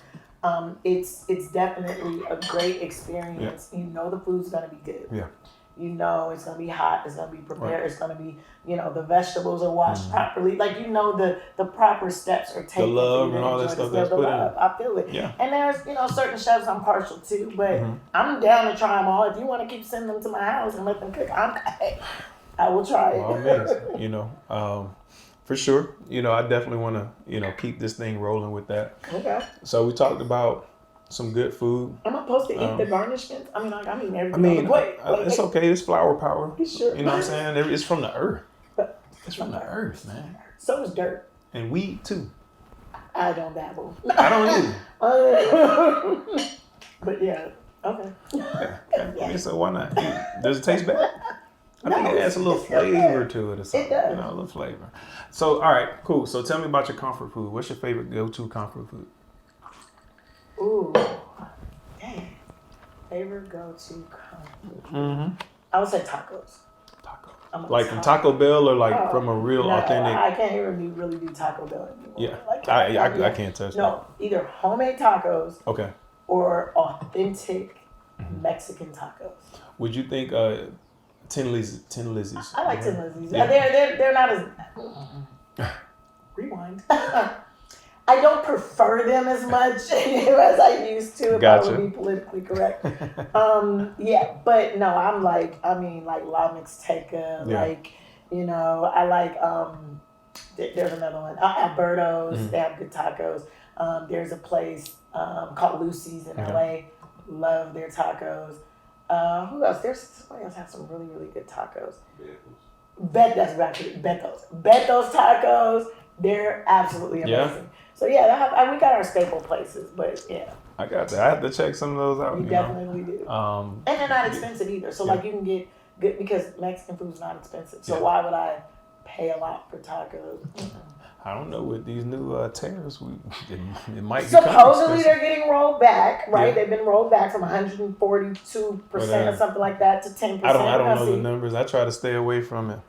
Speaker 2: it's definitely a great experience. You know the food's gonna be good.
Speaker 5: Yeah.
Speaker 2: You know it's gonna be hot. It's gonna be prepared. Right. It's gonna be, the vegetables are washed properly. Like the proper steps are taken.
Speaker 5: The love and all that stuff that's put in.
Speaker 2: I feel it.
Speaker 5: Yeah.
Speaker 2: And there's certain chefs I'm partial to, but I'm down to try them all. If you want to keep sending them to my house and let them cook, I will try it.
Speaker 5: Well, for sure. I definitely want to keep this thing rolling with that.
Speaker 2: Okay.
Speaker 5: So we talked about some good food.
Speaker 2: Am I supposed to eat the garnishments? I mean everything.
Speaker 5: It's okay. It's flower power.
Speaker 2: Sure.
Speaker 5: You know what I'm saying? It's from the earth. It's from the earth, man.
Speaker 2: So is dirt.
Speaker 5: And weed too.
Speaker 2: I don't dabble.
Speaker 5: I don't either.
Speaker 2: But yeah, okay.
Speaker 5: Yeah. So why not? Does it taste bad? I think it adds a little flavor to it or something.
Speaker 2: It does.
Speaker 5: A little flavor. So, all right, cool. So tell me about your comfort food. What's your favorite go-to comfort food?
Speaker 2: Ooh, dang. Favorite go-to comfort. I would say tacos.
Speaker 5: Like from Taco Bell or like from a real authentic?
Speaker 2: I can't even really do Taco Bell anymore.
Speaker 5: Yeah,
Speaker 2: like,
Speaker 5: I can't touch that.
Speaker 2: No, either homemade tacos.
Speaker 5: Okay.
Speaker 2: Or authentic Mexican tacos.
Speaker 5: Would you think Tin Lizzy's?
Speaker 2: I like Tin Lizzy's.
Speaker 5: Yeah.
Speaker 2: They're not as rewind. I don't prefer them as much as I used to, if I would be politically correct. But no, I'm like La Mixteca, I like, there's another one, Alberto's, they have good tacos. There's a place called Lucy's in LA, love their tacos. Who else? Somebody else has some really, really good tacos. That's actually Beto's tacos, they're absolutely amazing. Yeah. So we got our staple places, but yeah.
Speaker 5: I got that. I have to check some of those out.
Speaker 2: We definitely do. And they're not expensive either. So you can get good, because Mexican food is not expensive. So why would I pay a lot for tacos?
Speaker 5: I don't know, with these new tariffs, it might be
Speaker 2: supposedly they're getting rolled back, right? Yeah. They've been rolled back from 142% or something like that to 10%.
Speaker 5: I don't know the numbers. I try to stay away from it.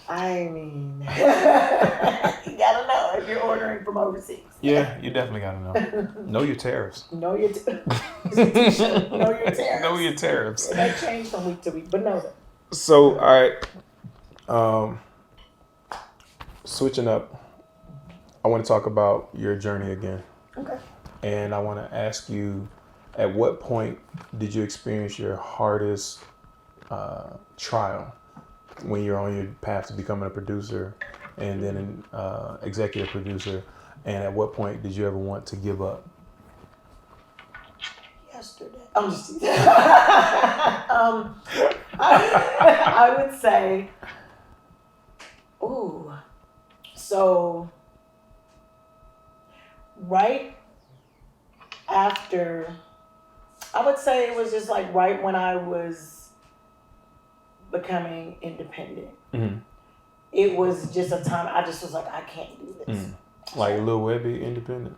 Speaker 2: I mean, you gotta know if you're ordering from overseas.
Speaker 5: Yeah, you definitely gotta know. Know your tariffs.
Speaker 2: Know your tariffs.
Speaker 5: Know your tariffs.
Speaker 2: It might change from week to week, but know that.
Speaker 5: So, all right. Switching up, I want to talk about your journey again.
Speaker 2: Okay.
Speaker 5: And I want to ask you, at what point did you experience your hardest trial when you're on your path to becoming a producer and then an executive producer? And at what point did you ever want to give up?
Speaker 2: Yesterday. I'm just teasing. I would say, so right after, I would say it was just like right when I was becoming independent. Mm-hmm. It was just a time I just was like, I can't do this.
Speaker 5: Mm. Like Lil Webby independent?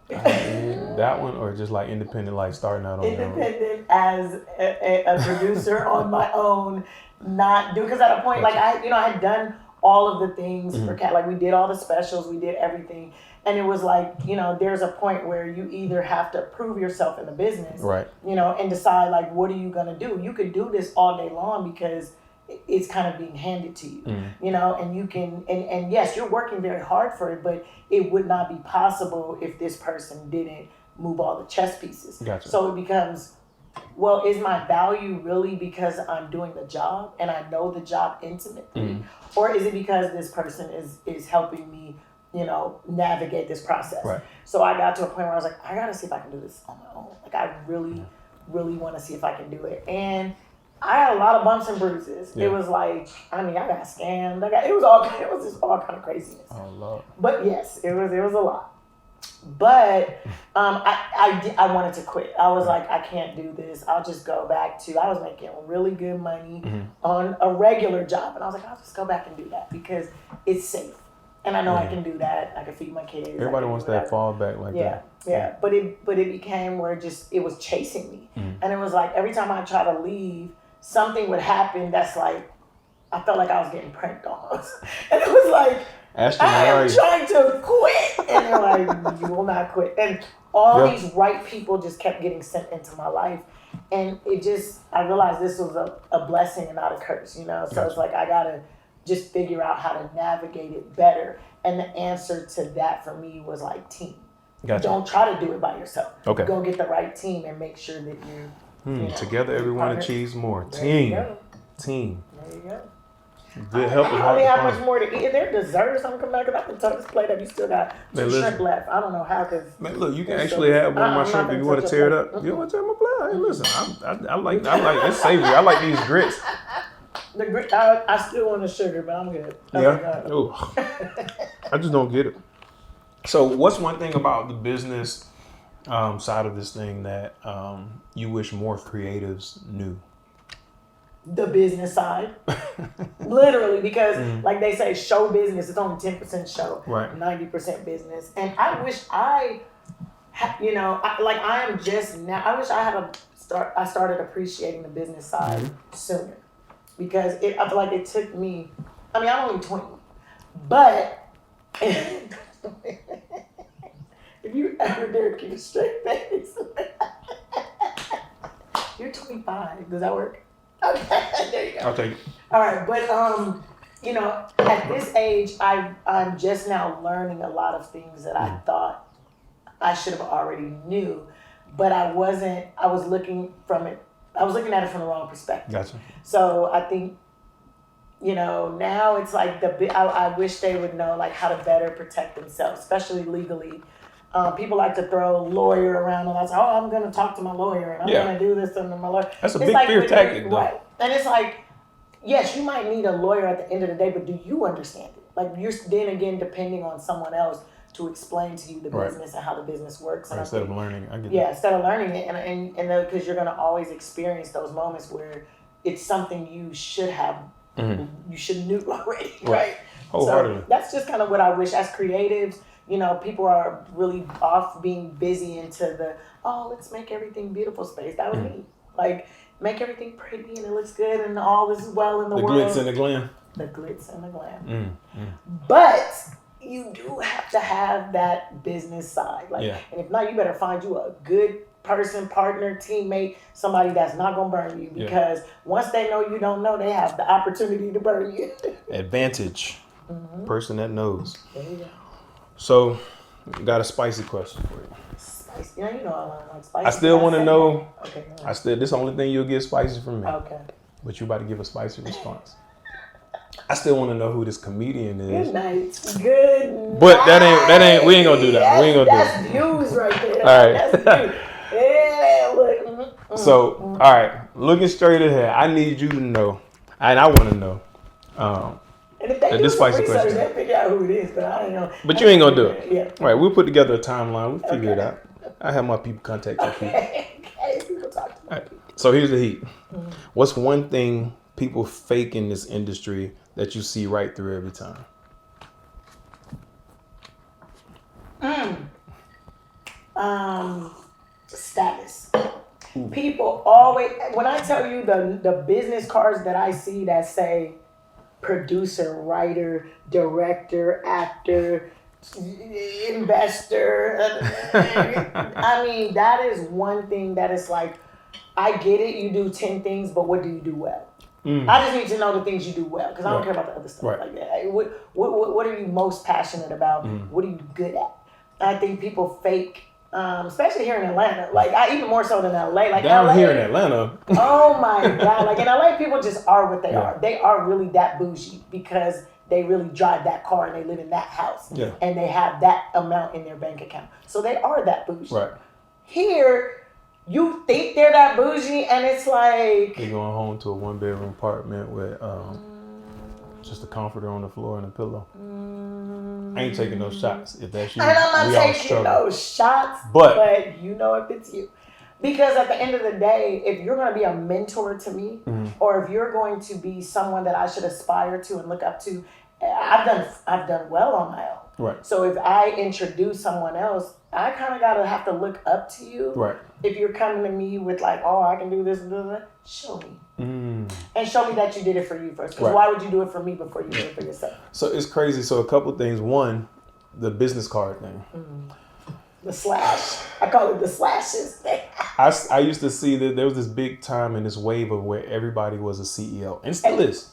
Speaker 5: That one, or just like independent, like starting out on
Speaker 2: independent as a producer on my own, not do, because at a point, like I had done all of the things for Katt. Like we did all the specials, we did everything. And it was like, there's a point where you either have to prove yourself in the business,
Speaker 5: right?
Speaker 2: And decide like, what are you going to do? You could do this all day long because it's kind of being handed to you, and you can, and yes, you're working very hard for it, but it would not be possible if this person didn't move all the chess pieces.
Speaker 5: Gotcha.
Speaker 2: So it becomes, well, is my value really because I'm doing the job and I know the job intimately? Or is it because this person is helping me, navigate this process?
Speaker 5: Right.
Speaker 2: So I got to a point where I was like, I got to see if I can do this on my own. Like, I really, really want to see if I can do it. And I had a lot of bumps and bruises. Yeah. It was like, I got scammed. It was just all kind of craziness.
Speaker 5: Oh, Lord.
Speaker 2: But yes, it was a lot. But I wanted to quit. I was like, I can't do this. I'll just go back to, I was making really good money on a regular job. And I was like, I'll just go back and do that because it's safe. And I know I can do that. I can feed my kids.
Speaker 5: Everybody wants that fallback like that.
Speaker 2: Yeah. But it became where it was chasing me. And it was like every time I try to leave, something would happen that's like, I felt like I was getting pranked almost. And it was like, I am trying to quit. And they're like, you will not quit. And all these right people just kept getting sent into my life. And I realized this was a blessing and not a curse, So it's like, I got to just figure out how to navigate it better. And the answer to that for me was like team. Gotcha. Don't try to do it by yourself.
Speaker 5: Okay.
Speaker 2: Go get the right team and make sure that you're
Speaker 5: together everyone achieves more. Team.
Speaker 2: There
Speaker 5: you
Speaker 2: go.
Speaker 5: Good help is
Speaker 2: I
Speaker 5: hard
Speaker 2: only
Speaker 5: to
Speaker 2: have
Speaker 5: find.
Speaker 2: much more to eat. Is there desserts? I'm coming back because I can touch this plate up. You still got shrimp left. I don't know how.
Speaker 5: Man, look, you can actually have one of my shrimp if you want to tear it up. You want to tear my plate? Hey, listen, I like it's savory. I like these grits.
Speaker 2: The grit, I still want the sugar, but I'm good.
Speaker 5: Yeah. Ooh. I just don't get it. So, what's one thing about the business side of this thing that you wish more creatives knew?
Speaker 2: The business side. Literally, because like they say, show business, it's only 10% show,
Speaker 5: right?
Speaker 2: 90% business. And I wish I am just now, I wish I started appreciating the business side sooner. Because I feel like it took me, I'm only 20, but if you ever dare keep a straight face, you're 25. Does that work? Okay, there you go.
Speaker 5: I'll take it.
Speaker 2: All right, but at this age, I'm just now learning a lot of things that I thought I should have already knew, but I wasn't. I was looking at it from the wrong perspective.
Speaker 5: Gotcha.
Speaker 2: So I think, now it's like I wish they would know like how to better protect themselves, especially legally. People like to throw lawyer around and I say, I'm going to talk to my lawyer and I'm going to do this and my lawyer.
Speaker 5: That's a big fear tactic, though.
Speaker 2: Right. And it's like, yes, you might need a lawyer at the end of the day, but do you understand it? Like you're then again depending on someone else to explain to you the business and how the business works. And
Speaker 5: instead of learning, I get that.
Speaker 2: Yeah, instead of learning it, and because you're gonna always experience those moments where it's something you should have, you should knew already, right?
Speaker 5: Wholeheartedly.
Speaker 2: So that's just kind of what I wish as creatives. People are really off being busy into let's make everything beautiful space. That was me. Like make everything pretty and it looks good and all is well in the world.
Speaker 5: The glitz and the glam.
Speaker 2: The glitz and the glam. But you do have to have that business side. And if not, you better find you a good person, partner, teammate, somebody that's not going to burn you. Because once they know you don't know, they have the opportunity to burn you.
Speaker 5: Advantage. Person that knows.
Speaker 2: There you go.
Speaker 5: So, got a spicy question for you.
Speaker 2: Spicy. I like spicy.
Speaker 5: I still want to know.
Speaker 2: Okay.
Speaker 5: This is the only thing you'll get spicy from me.
Speaker 2: Okay.
Speaker 5: But you about to give a spicy response. I still want to know who this comedian is.
Speaker 2: Good night. Good.
Speaker 5: But that ain't. We ain't gonna do that. We ain't gonna do
Speaker 2: that. That's views right there.
Speaker 5: All right.
Speaker 2: That's views. Yeah. Look.
Speaker 5: So, all right. Looking straight ahead, I need you to know, and I want to know.
Speaker 2: And if they do some research, they'll figure out who it is. But I ain't gonna.
Speaker 5: But you ain't gonna do it.
Speaker 2: Yeah.
Speaker 5: All right. We'll put together a timeline. We'll figure it out. I have my people contact your people.
Speaker 2: Okay. People talk to me.
Speaker 5: All right. So here's the heat. What's one thing people fake in this industry that you see right through every time?
Speaker 2: Status. People always, when I tell you the business cards that I see that say producer, writer, director, actor, investor, that is one thing that is like, I get it, you do 10 things, but what do you do well? I just need to know the things you do well because I don't care about the other stuff like that. What are you most passionate about? What are you good at? I think people fake especially here in Atlanta. Like, even more so than LA. Like
Speaker 5: Down
Speaker 2: LA,
Speaker 5: here in Atlanta.
Speaker 2: Oh my God. Like in LA, people just are what they are. They are really that bougie because they really drive that car and they live in that house.
Speaker 5: Yeah.
Speaker 2: And they have that amount in their bank account. So they are that bougie.
Speaker 5: Right.
Speaker 2: Here, you think they're that bougie and it's like...
Speaker 5: You're going home to a 1-bedroom apartment with just a comforter on the floor and a pillow. I ain't taking those shots. If that's you,
Speaker 2: and I'm not taking
Speaker 5: struggle.
Speaker 2: those shots, but you know if it's you. Because at the end of the day, if you're going to be a mentor to me, or if you're going to be someone that I should aspire to and look up to, I've done well on my own.
Speaker 5: Right.
Speaker 2: So if I introduce someone else, I kind of gotta have to look up to you.
Speaker 5: Right.
Speaker 2: If you're coming to me with like, oh, I can do this and do that, show me. And show me that you did it for you first. Because why would you do it for me before you do it for yourself?
Speaker 5: So it's crazy. So a couple things. One, the business card thing.
Speaker 2: The slash. I call it the slashes thing.
Speaker 5: I used to see that there was this big time in this wave of where everybody was a CEO. And still is.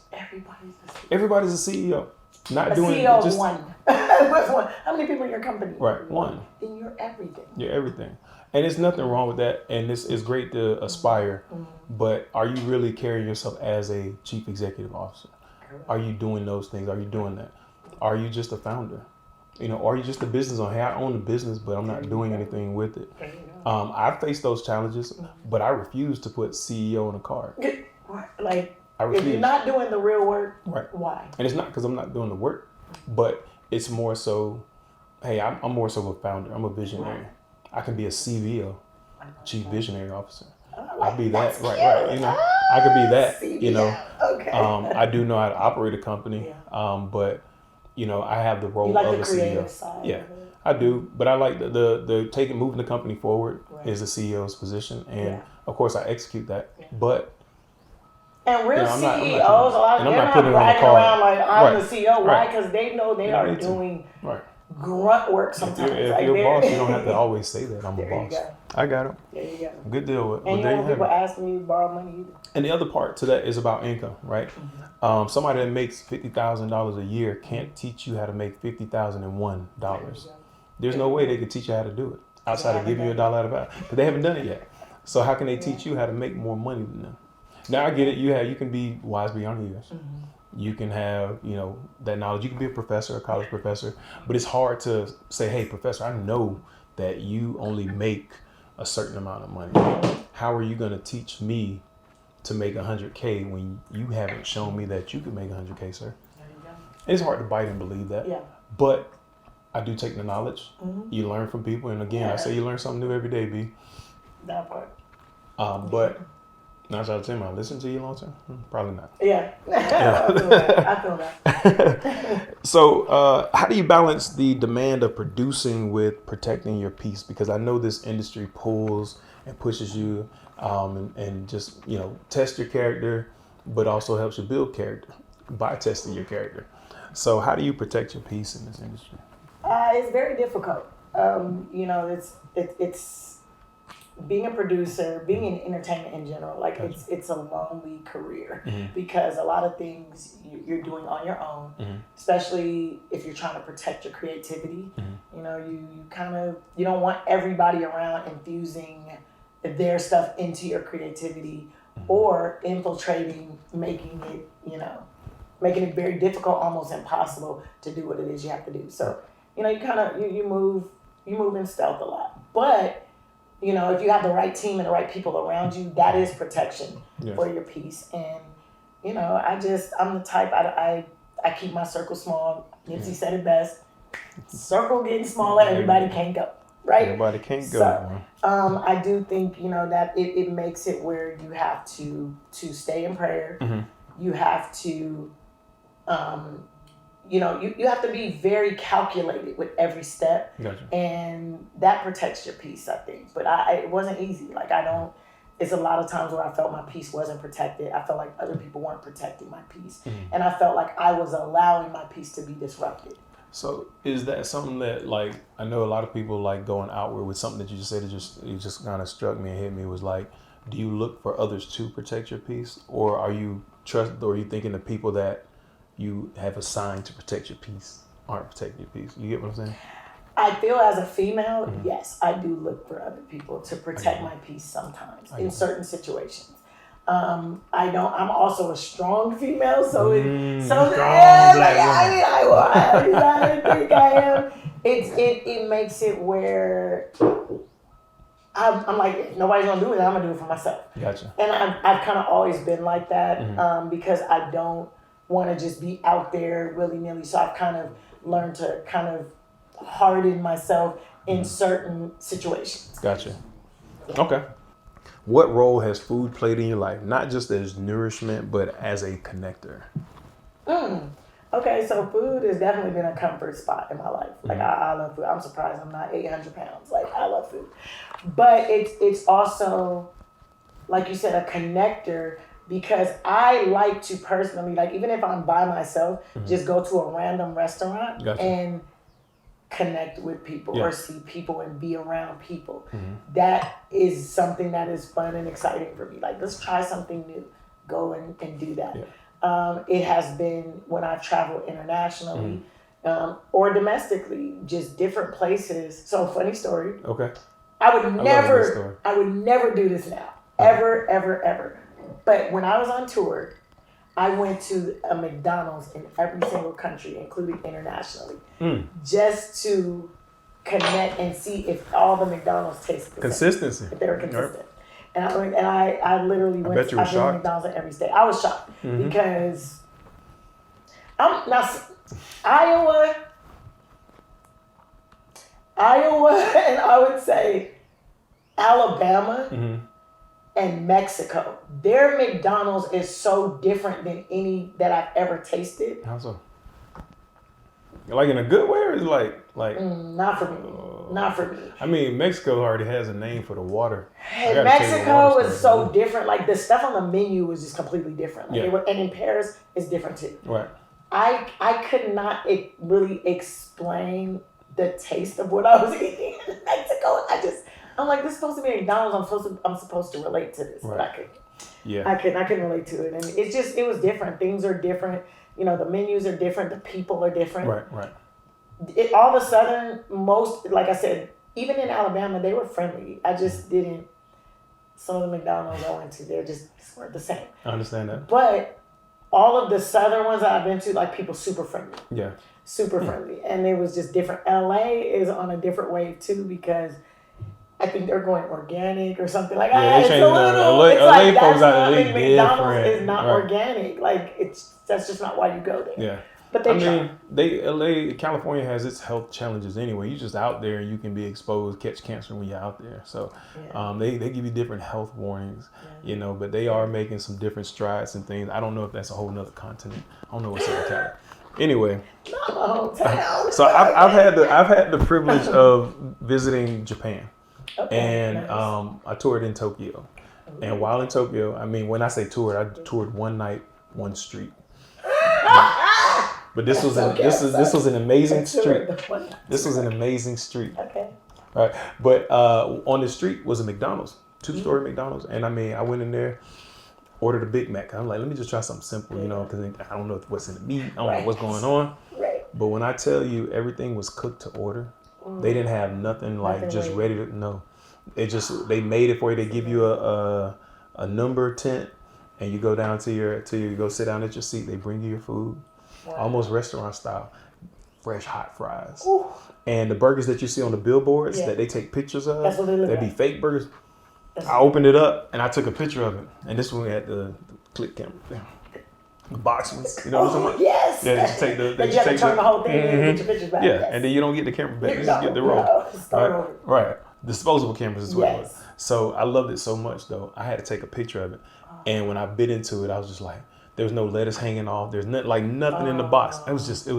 Speaker 5: Everybody's a CEO. Not doing
Speaker 2: CEO
Speaker 5: just
Speaker 2: one. What's one? How many people in your company?
Speaker 5: Right, one.
Speaker 2: Then you're everything.
Speaker 5: You're everything. And there's nothing wrong with that. And it's great to aspire. But are you really carrying yourself as a chief executive officer? Are you doing those things? Are you doing that? Are you just a founder? You know, or are you just a business owner? Hey, I own a business, but I'm not doing anything with it. I've faced those challenges, but I refuse to put CEO on a card.
Speaker 2: Like,
Speaker 5: I refuse.
Speaker 2: if you're not doing the real work,
Speaker 5: right.
Speaker 2: Why?
Speaker 5: And it's not because I'm not doing the work, but it's more so, hey, I'm more so a founder. I'm a visionary. I can be a CVO, Chief Visionary Officer. I'll be that. Right. You know, I could be that.
Speaker 2: CVO.
Speaker 5: You know,
Speaker 2: okay.
Speaker 5: I do know how to operate a company, but you know, I have the role
Speaker 2: you like
Speaker 5: of
Speaker 2: the
Speaker 5: a
Speaker 2: creative
Speaker 5: CEO.
Speaker 2: Side
Speaker 5: Yeah, I do. But I like the moving the company forward is the CEO's position, and of course I execute that. But
Speaker 2: and real
Speaker 5: I'm
Speaker 2: CEOs,
Speaker 5: not
Speaker 2: a lot of them are not riding around like I'm the CEO. Why? Because they know they are doing grunt work sometimes.
Speaker 5: If you're a boss, you don't have to always say that I'm a boss. I got it.
Speaker 2: There you go.
Speaker 5: Good deal with.
Speaker 2: And you don't want people asking you to borrow money either.
Speaker 5: And the other part to that is about income, right? Somebody that makes $50,000 a year can't teach you how to make $50,001. There's no way they could teach you how to do it outside of giving you $1 out of it, because they haven't done it yet. So how can they teach you how to make more money than them? Now I get it. You can be wise beyond your years. You can have, you know, that knowledge. You can be a professor, a college professor, but it's hard to say, hey, professor, I know that you only make a certain amount of money. How are you going to teach me to make 100K when you haven't shown me that you can make 100K, sir?
Speaker 2: There you go.
Speaker 5: It's hard to bite and believe that.
Speaker 2: Yeah.
Speaker 5: But I do take the knowledge. You learn from people. And again, I say you learn something new every day, B.
Speaker 2: That part.
Speaker 5: But 9 out of 10, I listen to you long term? Probably not.
Speaker 2: Yeah. I feel that.
Speaker 5: So how do you balance the demand of producing with protecting your peace? Because I know this industry pulls and pushes you and just, you know, test your character, but also helps you build character by testing your character. So how do you protect your peace in this industry?
Speaker 2: It's very difficult. You know, it's being a producer, being in entertainment in general, like it's a lonely career because a lot of things you're doing on your own, especially if you're trying to protect your creativity. You know, you don't want everybody around infusing their stuff into your creativity or infiltrating, making it very difficult, almost impossible to do what it is you have to do. So, you know, you move in stealth a lot, but you know, if you have the right team and the right people around you, that is protection for your peace. And, you know, I'm the type, I keep my circle small. Nipsey said it best. Circle getting smaller, everybody can't go, right?
Speaker 5: Everybody can't go.
Speaker 2: So, I do think, you know, that it makes it where you have to stay in prayer. You have to, you know, you have to be very calculated with every step.
Speaker 5: Gotcha.
Speaker 2: And that protects your peace, I think. But it wasn't easy. Like, it's a lot of times where I felt my peace wasn't protected. I felt like other people weren't protecting my peace. And I felt like I was allowing my peace to be disrupted.
Speaker 5: So is that something that, like, I know a lot of people like going outward with something that you just said, it just kind of struck me and hit me, was like, do you look for others to protect your peace? Or are you thinking the people that you have assigned to protect your peace aren't protecting your peace? You get what I'm saying?
Speaker 2: I feel as a female, yes, I do look for other people to protect my peace sometimes in certain situations. I'm also a strong female, so I think I am. It makes it where I'm like, if nobody's gonna do it, I'm gonna do it for myself.
Speaker 5: Gotcha.
Speaker 2: And I've kind of always been like that because I don't want to just be out there willy nilly. So I've kind of learned to kind of harden myself in certain situations.
Speaker 5: Gotcha. Okay. What role has food played in your life? Not just as nourishment, but as a connector.
Speaker 2: Okay, so food has definitely been a comfort spot in my life. Like I love food. I'm surprised I'm not 800 pounds. Like I love food. But it's also, like you said, a connector because I like to personally, like even if I'm by myself, just go to a random restaurant and connect with people or see people and be around people. That is something that is fun and exciting for me. Like, let's try something new. Go and do that. It has been when I've traveled internationally or domestically, just different places. So funny story.
Speaker 5: Okay.
Speaker 2: I would never do this now. Ever. But when I was on tour, I went to a McDonald's in every single country, including internationally, just to connect and see if all the McDonald's tasted the same, if they were consistent. And I literally went. I've been to McDonald's in every state. I was shocked because I'm not Iowa, and I would say Alabama. And Mexico, their McDonald's is so different than any that I've ever tasted.
Speaker 5: How so? Like in a good way, or is it like?
Speaker 2: Not for me. Not for me.
Speaker 5: I mean, Mexico already has a name for the water.
Speaker 2: And Mexico was so different. Like the stuff on the menu was just completely different. Like and in Paris, it's different too.
Speaker 5: Right.
Speaker 2: I could not really explain the taste of what I was eating in Mexico. I'm like, this is supposed to be McDonald's. I'm supposed to relate to this, but I couldn't. I couldn't relate to it, and it was different. Things are different. You know, the menus are different. The people are different.
Speaker 5: Right.
Speaker 2: All of a sudden, like I said, even in Alabama, they were friendly. I just didn't. Some of the McDonald's I went to, they just weren't the same.
Speaker 5: I understand that.
Speaker 2: But all of the southern ones that I've been to, like people super friendly.
Speaker 5: Yeah. Super
Speaker 2: friendly, and it was just different. LA is on a different wave too because I think they're going organic or something like that.
Speaker 5: It's LA folks out there, they
Speaker 2: McDonald's is not organic. Like that's just not why you go there.
Speaker 5: Yeah.
Speaker 2: But
Speaker 5: California has its health challenges anyway. You're just out there and you can be exposed, catch cancer when you're out there. So they give you different health warnings, you know, but they are making some different strides and things. I don't know if that's a whole nother continent. I don't know what's in Cali. Anyway.
Speaker 2: Not my hometown.
Speaker 5: So I've had the privilege of visiting Japan. Okay, and nice. I toured in Tokyo. And while in Tokyo, I mean, when I say toured, I toured one night, one street. But this was an amazing street. This was an amazing street.
Speaker 2: Okay.
Speaker 5: Right. But on the street was a McDonald's, 2-story McDonald's. And I mean, I went in there, ordered a Big Mac. I'm like, let me just try something simple, you know, because I don't know what's in the meat. I don't know what's going on. Right. But when I tell you everything was cooked to order, they didn't have nothing like just ready to no. They made it for you. They give you a number tent, and you go down to you go sit down at your seat. They bring you your food, almost restaurant style, fresh hot fries, and the burgers that you see on the billboards that they take pictures of. That's what they look like. They'd be fake burgers. I opened it up and I took a picture of it, and this one we had the click camera. The box ones, you know what I'm talking about? Yes. Yeah, you take the. You have to turn the whole thing and get your pictures back. Yeah, and then you don't get the camera back. You just get the roll. Right. Disposable cameras as well. Yes. So I loved it so much though. I had to take a picture of it, and when I bit into it, I was just like, there was no lettuce hanging off. There's nothing in the box. It was just.
Speaker 2: You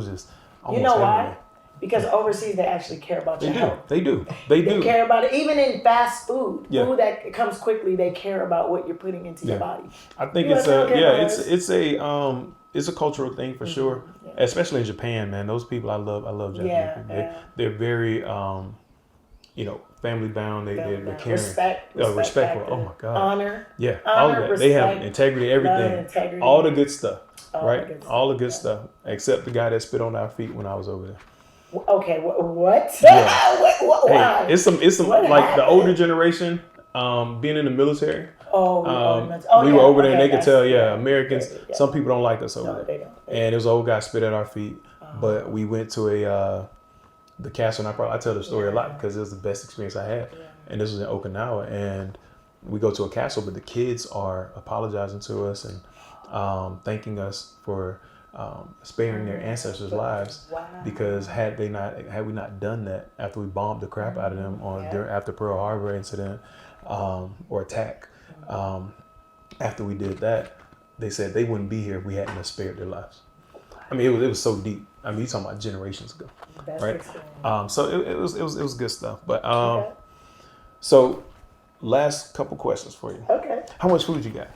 Speaker 2: know why? Because overseas they actually care about your health.
Speaker 5: They do.
Speaker 2: They care about it. Even in fast food, food that comes quickly, they care about what you're putting into your body.
Speaker 5: I think it's a cultural thing for sure. Yeah. Especially in Japan, man. Those people I love Japanese people. They're very family bound. They're caring. Respectful. Oh my God.
Speaker 2: Honor.
Speaker 5: Yeah. All of that. Respect, they have integrity, everything. All the good stuff. All the good stuff. Except the guy that spit on our feet when I was over there.
Speaker 2: Okay, what?
Speaker 5: Yeah.
Speaker 2: Why?
Speaker 5: Hey, it's some
Speaker 2: What
Speaker 5: like
Speaker 2: happened?
Speaker 5: the older generation, being in the military. We
Speaker 2: Yeah,
Speaker 5: were over there and
Speaker 2: okay,
Speaker 5: they could tell, Americans,
Speaker 2: yeah.
Speaker 5: some people don't like us over
Speaker 2: No,
Speaker 5: there.
Speaker 2: they don't.
Speaker 5: And it was an old guy spit at our feet. But we went to the castle, and I tell the story a lot because it was the best experience I had.
Speaker 2: Yeah.
Speaker 5: And this was in Okinawa, and we go to a castle, but the kids are apologizing to us and thanking us for sparing their ancestors' lives.
Speaker 2: Wow.
Speaker 5: Because had we not done that after we bombed the crap out of them after Pearl Harbor incident or attack, after we did that, they said they wouldn't be here if we hadn't spared their lives. I mean, it was so deep. I mean, you're talking about generations ago, right? So it was good stuff. But so last couple questions for you.
Speaker 2: Okay.
Speaker 5: How much food you got?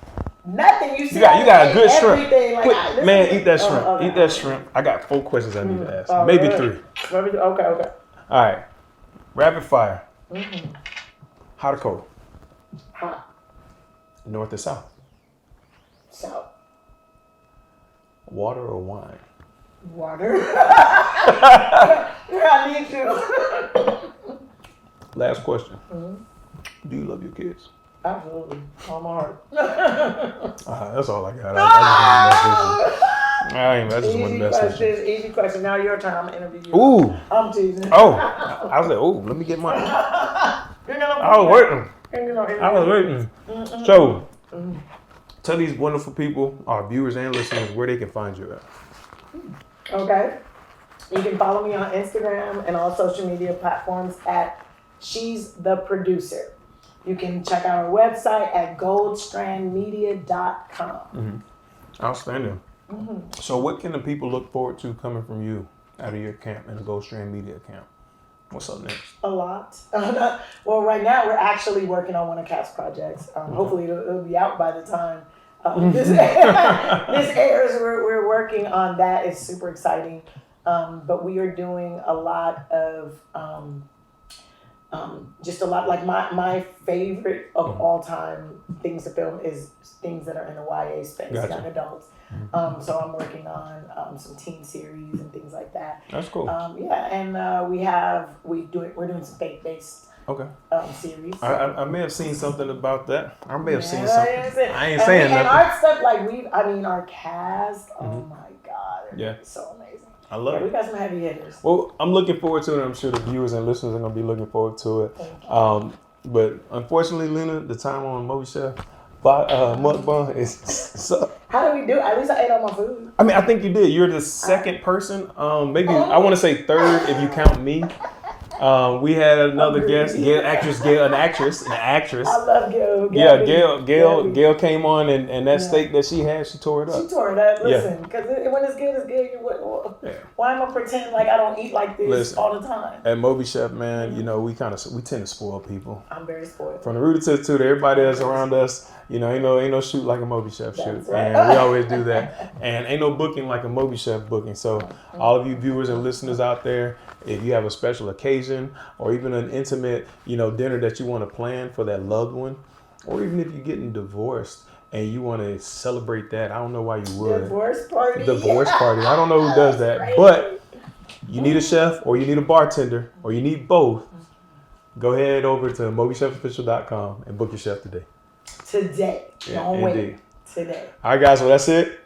Speaker 2: Nothing. You
Speaker 5: got a good shrimp.
Speaker 2: Like,
Speaker 5: Man, eat that shrimp.
Speaker 2: Okay.
Speaker 5: Eat that shrimp. I got 4 questions I need to ask. Maybe 3.
Speaker 2: Okay.
Speaker 5: All right. Rapid fire. Hot or cold?
Speaker 2: Hot.
Speaker 5: North or south?
Speaker 2: So.
Speaker 5: Water or wine?
Speaker 2: Water. I need to.
Speaker 5: Last question. Do you love your kids?
Speaker 2: Absolutely. On my heart.
Speaker 5: That's all I got. I just want to mess with you.
Speaker 2: Easy question. Now your turn. I'm going to interview you.
Speaker 5: Ooh.
Speaker 2: I'm teasing.
Speaker 5: Oh. I was like, let me get mine. I was waiting. So, tell these wonderful people, our viewers and listeners, where they can find you at.
Speaker 2: Okay. You can follow me on Instagram and all social media platforms at She's the Producer. You can check out our website at goldstrandmedia.com.
Speaker 5: Outstanding. So what can the people look forward to coming from you out of your camp in the Gold Strand Media camp? What's up next?
Speaker 2: A lot. Well, right now we're actually working on one of Katt's projects. Hopefully it'll be out by the time this airs. We're working on that. It's super exciting. But we are doing a lot of just a lot, like my favorite of all time things to film is things that are in the YA space, young adults. So I'm working on some teen series and things like that.
Speaker 5: That's cool.
Speaker 2: And we're doing some faith-based series.
Speaker 5: I may have seen something about that. I may have seen
Speaker 2: I
Speaker 5: ain't saying nothing.
Speaker 2: And our stuff, our cast, oh my God, it's so amazing.
Speaker 5: I love it.
Speaker 2: We got some heavy hitters.
Speaker 5: Well, I'm looking forward to it. I'm sure the viewers and listeners are going to be looking forward to it. But unfortunately, Lena, the time on MobiChef Mukbang is up.
Speaker 2: How do we do? At least I ate all my food.
Speaker 5: I mean, I think you did. You're the second person. Maybe I want to say third if you count me. We had another guest, an actress.
Speaker 2: I love Gail.
Speaker 5: Gail came on, and that steak that she had, she tore it up.
Speaker 2: She tore it up. Listen, because when it's good, it's good. Why am I pretending like I don't eat like this all the time?
Speaker 5: At MobiChef, man, you know, we tend to spoil people.
Speaker 2: I'm very spoiled.
Speaker 5: From the rooter to everybody that's around us, you know, ain't no shoot like a MobiChef shoot,
Speaker 2: right.
Speaker 5: and we always do that. And ain't no booking like a MobiChef booking. So all of you viewers and listeners out there, if you have a special occasion or even an intimate, dinner that you want to plan for that loved one, or even if you're getting divorced and you want to celebrate that, I don't know why you would.
Speaker 2: Divorce party.
Speaker 5: I don't know who does that,
Speaker 2: crazy.
Speaker 5: But you need a chef or you need a bartender or you need both. Go ahead over to MobiChefOfficial.com and book your chef today.
Speaker 2: Don't wait. Today.
Speaker 5: All right, guys. Well, that's it.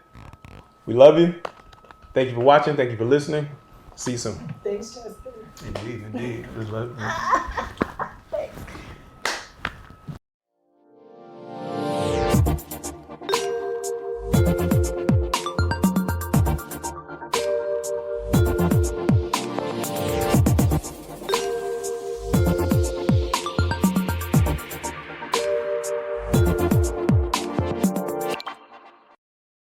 Speaker 5: We love you. Thank you for watching. Thank you for listening. See you soon.
Speaker 2: Thanks, Justin.
Speaker 5: Indeed.